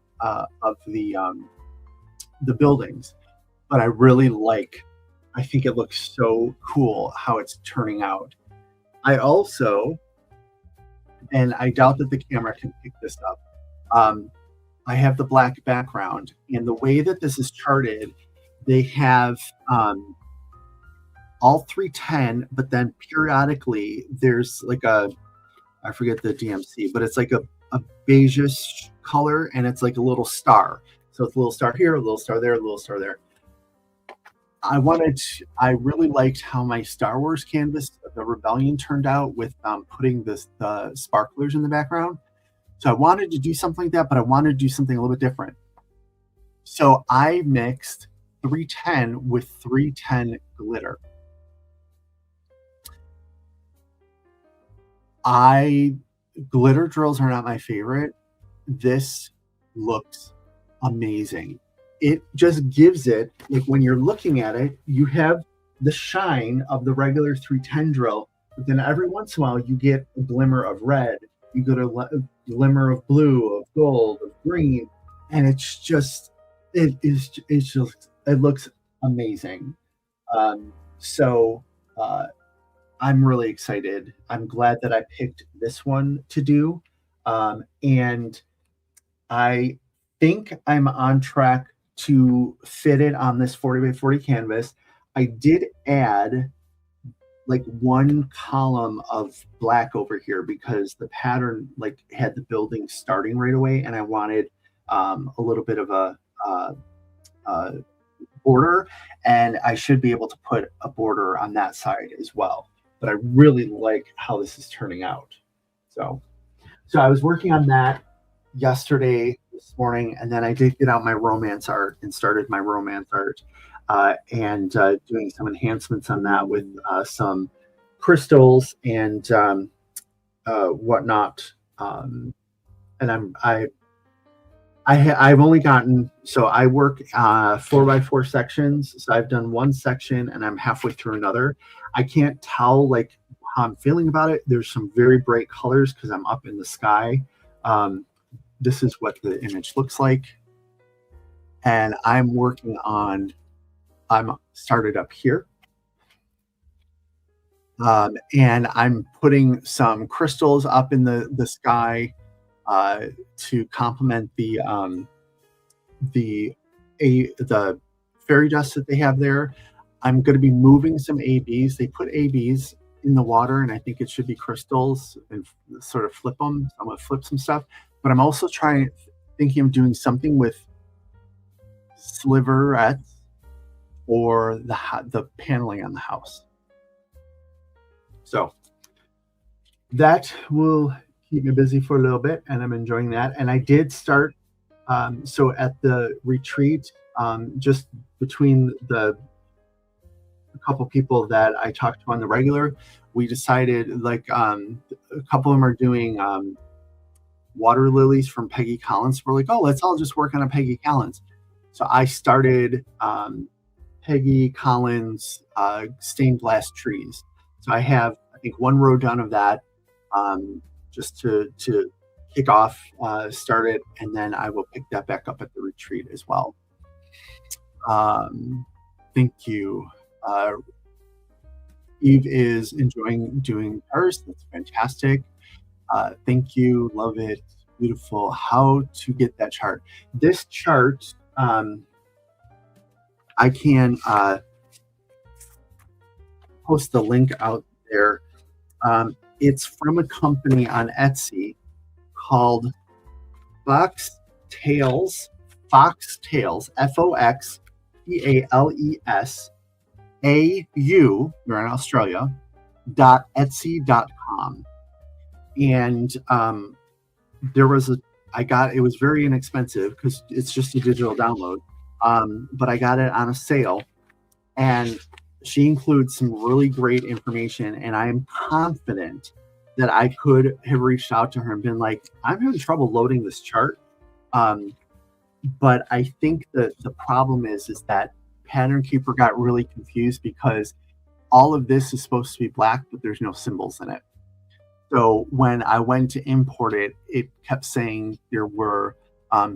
buildings. But I really I think it looks so cool how it's turning out. I also, and I doubt that the camera can pick this up, I have the black background, and the way that this is charted, they have all 310, but then periodically there's like I forget the DMC, but it's like a beigeish color, and it's like a little star. So it's a little star here, a little star there, a little star there. I really liked how my Star Wars canvas, the Rebellion, turned out with putting the sparklers in the background. So I wanted to do something like that, but I wanted to do something a little bit different. So I mixed 310 with 310 glitter. Glitter drills are not my favorite. This looks amazing. It just gives it, like when you're looking at it, you have the shine of the regular 310 drill, but then every once in a while you get a glimmer of red, you get a glimmer of blue, of gold, of green, and it looks amazing. So I'm really excited. I'm glad that I picked this one to do, and I think I'm on track to fit it on this 40 by 40 canvas. I did add like one column of black over here because the pattern had the building starting right away, and I wanted a little bit of a border, and I should be able to put a border on that side as well. But I really like how this is turning out. So I was working on that yesterday, this morning, and then I did get out my romance art and started my romance art, and doing some enhancements on that with some crystals and whatnot. And I've only gotten, so I work 4x4 sections. So I've done one section and I'm halfway through another. I can't tell how I'm feeling about it. There's some very bright colors because I'm up in the sky. This is what the image looks like. And I'm started up here. And I'm putting some crystals up in the sky to complement the fairy dust that they have there. I'm going to be moving some ABs. They put ABs in the water, and I think it should be crystals and sort of flip them. I'm going to flip some stuff, but I'm also thinking of doing something with sliverettes or the paneling on the house. So that will keep me busy for a little bit, and I'm enjoying that. And I did start, so at the retreat, just between a couple people that I talked to on the regular, we decided like a couple of them are doing water lilies from Peggy Collins. We're like, oh, let's all just work on a Peggy Collins. So I started Peggy Collins stained glass trees. So I have, I think, one row done of that, just to kick off, start it, and then I will pick that back up at the retreat as well. Thank you. Eve is enjoying doing hers. That's fantastic. Thank you. Love it. Beautiful. How to get that chart? This chart, I can post the link out there. It's from a company on Etsy called Foxtails, Foxtails, Foxtales, AU, you're in Australia, .etsy.com. And there was it was very inexpensive because it's just a digital download. But I got it on a sale, and she includes some really great information, and I am confident that I could have reached out to her and been like, I'm having trouble loading this chart. But I think that the problem is that Pattern Keeper got really confused because all of this is supposed to be black, but there's no symbols in it. So when I went to import it, it kept saying there were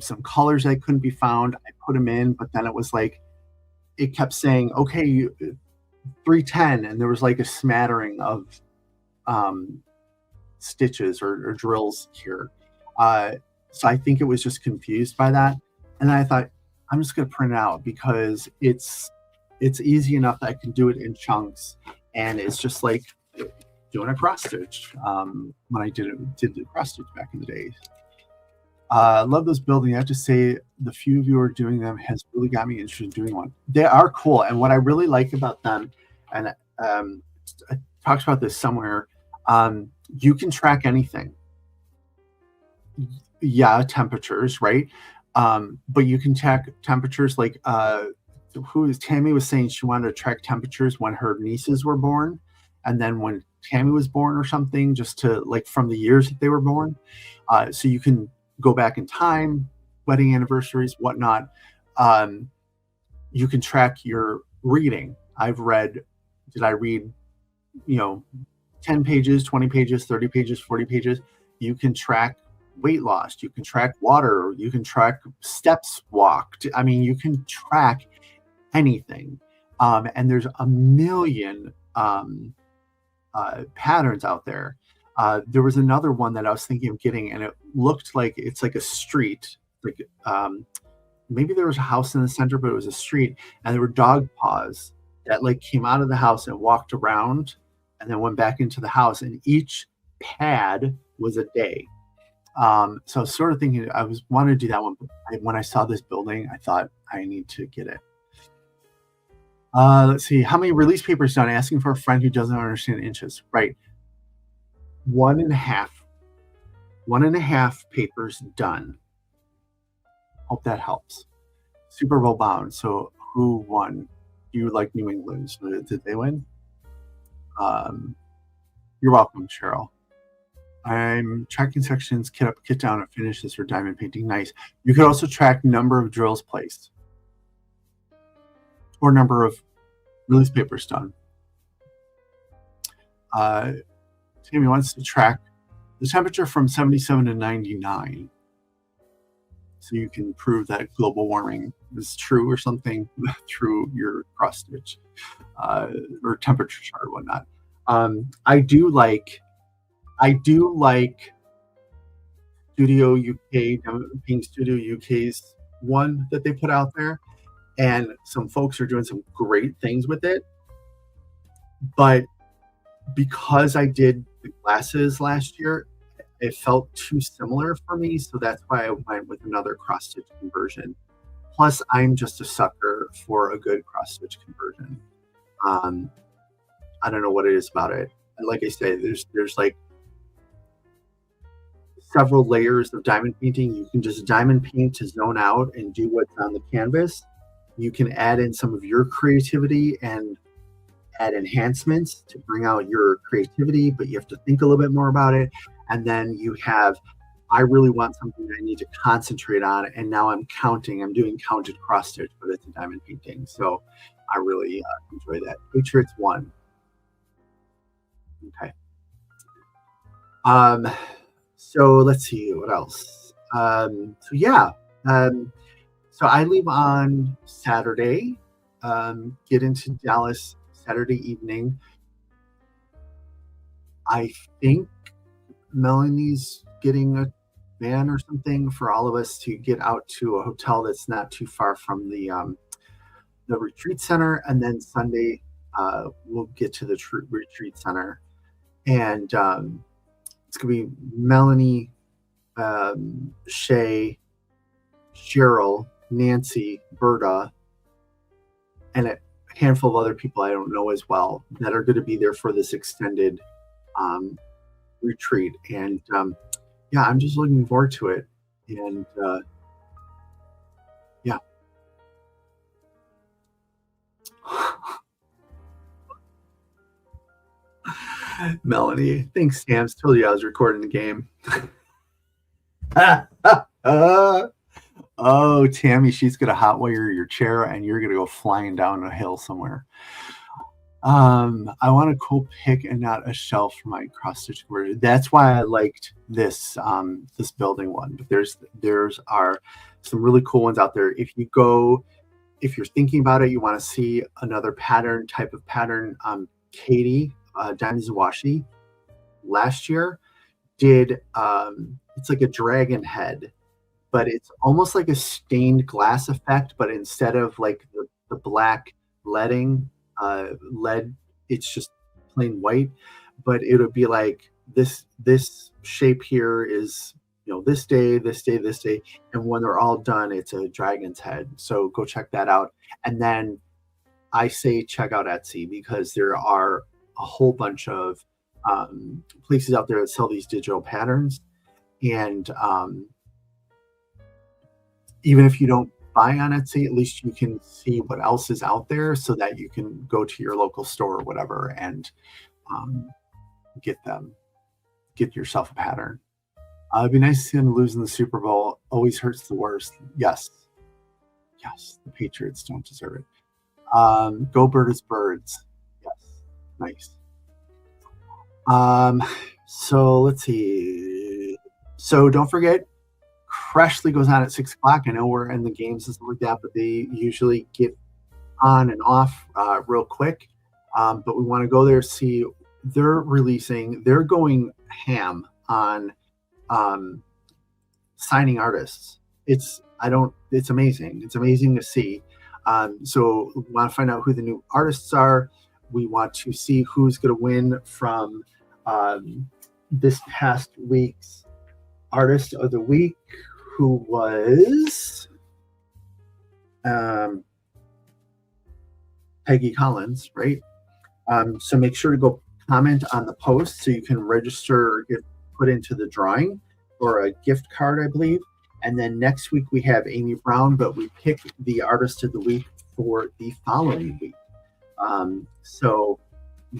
some colors that couldn't be found. I put them in, but then it was like, it kept saying, okay, 310. And there was like a smattering of stitches or drills here. So I think it was just confused by that. And I thought, I'm just going to print it out because it's easy enough that I can do it in chunks. And it's just like doing a cross stitch when I did the cross stitch back in the days. Love those buildings. I have to say, the few of you are doing them has really got me interested in doing one. They are cool. And what I really like about them, and I talked about this somewhere, you can track anything. Yeah, temperatures, right? But you can track temperatures like Tammy was saying she wanted to track temperatures when her nieces were born, and then when Tammy was born or something, just to like from the years that they were born. So you can go back in time, wedding anniversaries, whatnot. You can track your reading. Did I read, 10 pages, 20 pages, 30 pages, 40 pages? You can track weight loss. You can track water. You can track steps walked. I mean, you can track anything. And there's a million patterns out there. There was another one that I was thinking of getting, and it looked like it's like a street. Like maybe there was a house in the center, but it was a street, and there were dog paws that like came out of the house and walked around, and then went back into the house. And each pad was a day. So I was sort of thinking I wanted to do that one. But when I saw this building, I thought I need to get it. Let's see. How many release papers done? Asking for a friend who doesn't understand inches. Right. 1.5. 1.5 papers done. Hope that helps. Super Bowl bound. So who won? Do you like New England? So did they win? You're welcome, Cheryl. I'm tracking sections, kit up, kit down, and finish this for diamond painting. Nice. You could also track number of drills placed or number of release papers done. Tammy wants to track the temperature from 77 to 99. So you can prove that global warming is true or something through your cross stitch or temperature chart or whatnot. I do like Studio UK, Paint Studio UK's one that they put out there. and some folks are doing some great things with it. But because I did the glasses last year, it felt too similar for me, so that's why I went with another cross stitch conversion. Plus, I'm just a sucker for a good cross stitch conversion. I don't know what it is about it. Like I say, there's like several layers of diamond painting. You can just diamond paint to zone out and do what's on the canvas. You can add in some of your creativity and add enhancements to bring out your creativity, but you have to think a little bit more about it. And then you have, I really want something that I need to concentrate on, and now I'm doing counted cross stitch, but it's a diamond painting. So I really enjoy that. Patriots won. Okay. So let's see what else. So I leave on Saturday, get into Dallas Saturday evening. I think Melanie's getting a van or something for all of us to get out to a hotel that's not too far from the retreat center, and then Sunday we'll get to the retreat center, and it's gonna be Melanie, Shay, Cheryl, Nancy, Berta, and a handful of other people I don't know as well that are going to be there for this extended retreat. And I'm just looking forward to it. And Melanie, thanks, Sam. Told you I was recording the game. Oh, Tammy, she's gonna hotwire your chair and you're gonna go flying down a hill somewhere. I want a cool pick and not a shelf for my cross stitch conversion. That's why I liked this this building one. But there's are some really cool ones out there. If you're thinking about it, you want to see another type of pattern. Katie Diamonds and Washi last year did it's like a dragon head, but it's almost like a stained glass effect, but instead of like the black lead, it's just plain white. But it would be like this shape here is, this day, and when they're all done, it's a dragon's head. So go check that out. And then I say check out Etsy, because there are a whole bunch of places out there that sell these digital patterns. And even if you don't buy on Etsy, at least you can see what else is out there, so that you can go to your local store or whatever and get yourself a pattern. It'd be nice to see them lose in the Super Bowl. Always hurts the worst. Yes, the Patriots don't deserve it. Go Birds Birds. Yes, nice. So let's see. So don't forget, Crashly goes on at 6 o'clock. I know we're in the games and stuff like that, but they usually get on and off real quick. But we want to go there, see. They're going ham on signing artists. It's amazing. It's amazing to see. So we want to find out who the new artists are. We want to see who's going to win from this past week's Artist of the Week, who was Peggy Collins, right? So make sure to go comment on the post so you can register or get put into the drawing for a gift card, I believe. And then next week we have Amy Brown, but we pick the Artist of the Week for the following week. So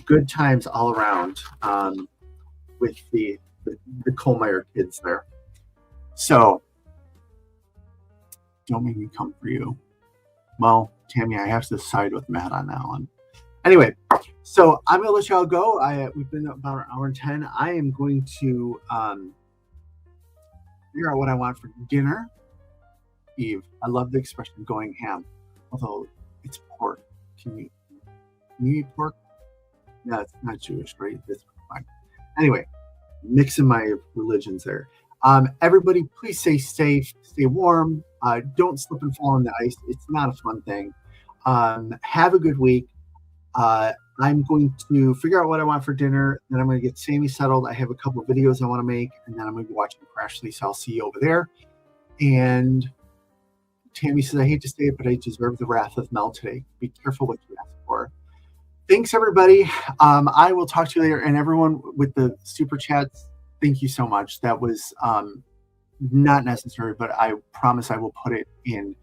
good times all around with the Kohlmeyer kids there. So don't make me come for you. Well, Tammy, I have to side with Matt on that one. Anyway, so I'm going to let y'all go. We've been about an hour and 10. I am going to figure out what I want for dinner. Eve, I love the expression going ham, although it's pork. Can you eat pork? No, it's not Jewish, right? That's fine. Anyway, mixing my religions there. Everybody, please stay safe, stay warm. Don't slip and fall on the ice. It's not a fun thing. Have a good week. I'm going to figure out what I want for dinner. Then I'm going to get Sammy settled. I have a couple of videos I want to make, and then I'm going to be watching Crashly. So I'll see you over there. And Tammy says, I hate to say it, but I deserve the wrath of Mel today. Be careful what you ask for. Thanks, everybody. I will talk to you later. And everyone with the super chats, thank you so much. That was not necessary, but I promise I will put it in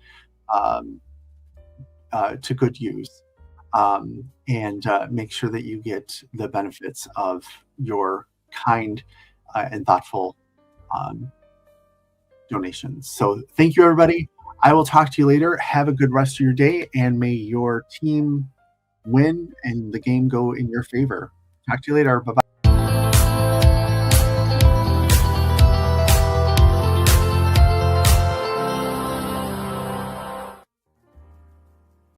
to good use. And make sure that you get the benefits of your kind and thoughtful donations. So thank you, everybody. I will talk to you later. Have a good rest of your day, and may your team win and the game go in your favor. Talk to you later. Bye-bye.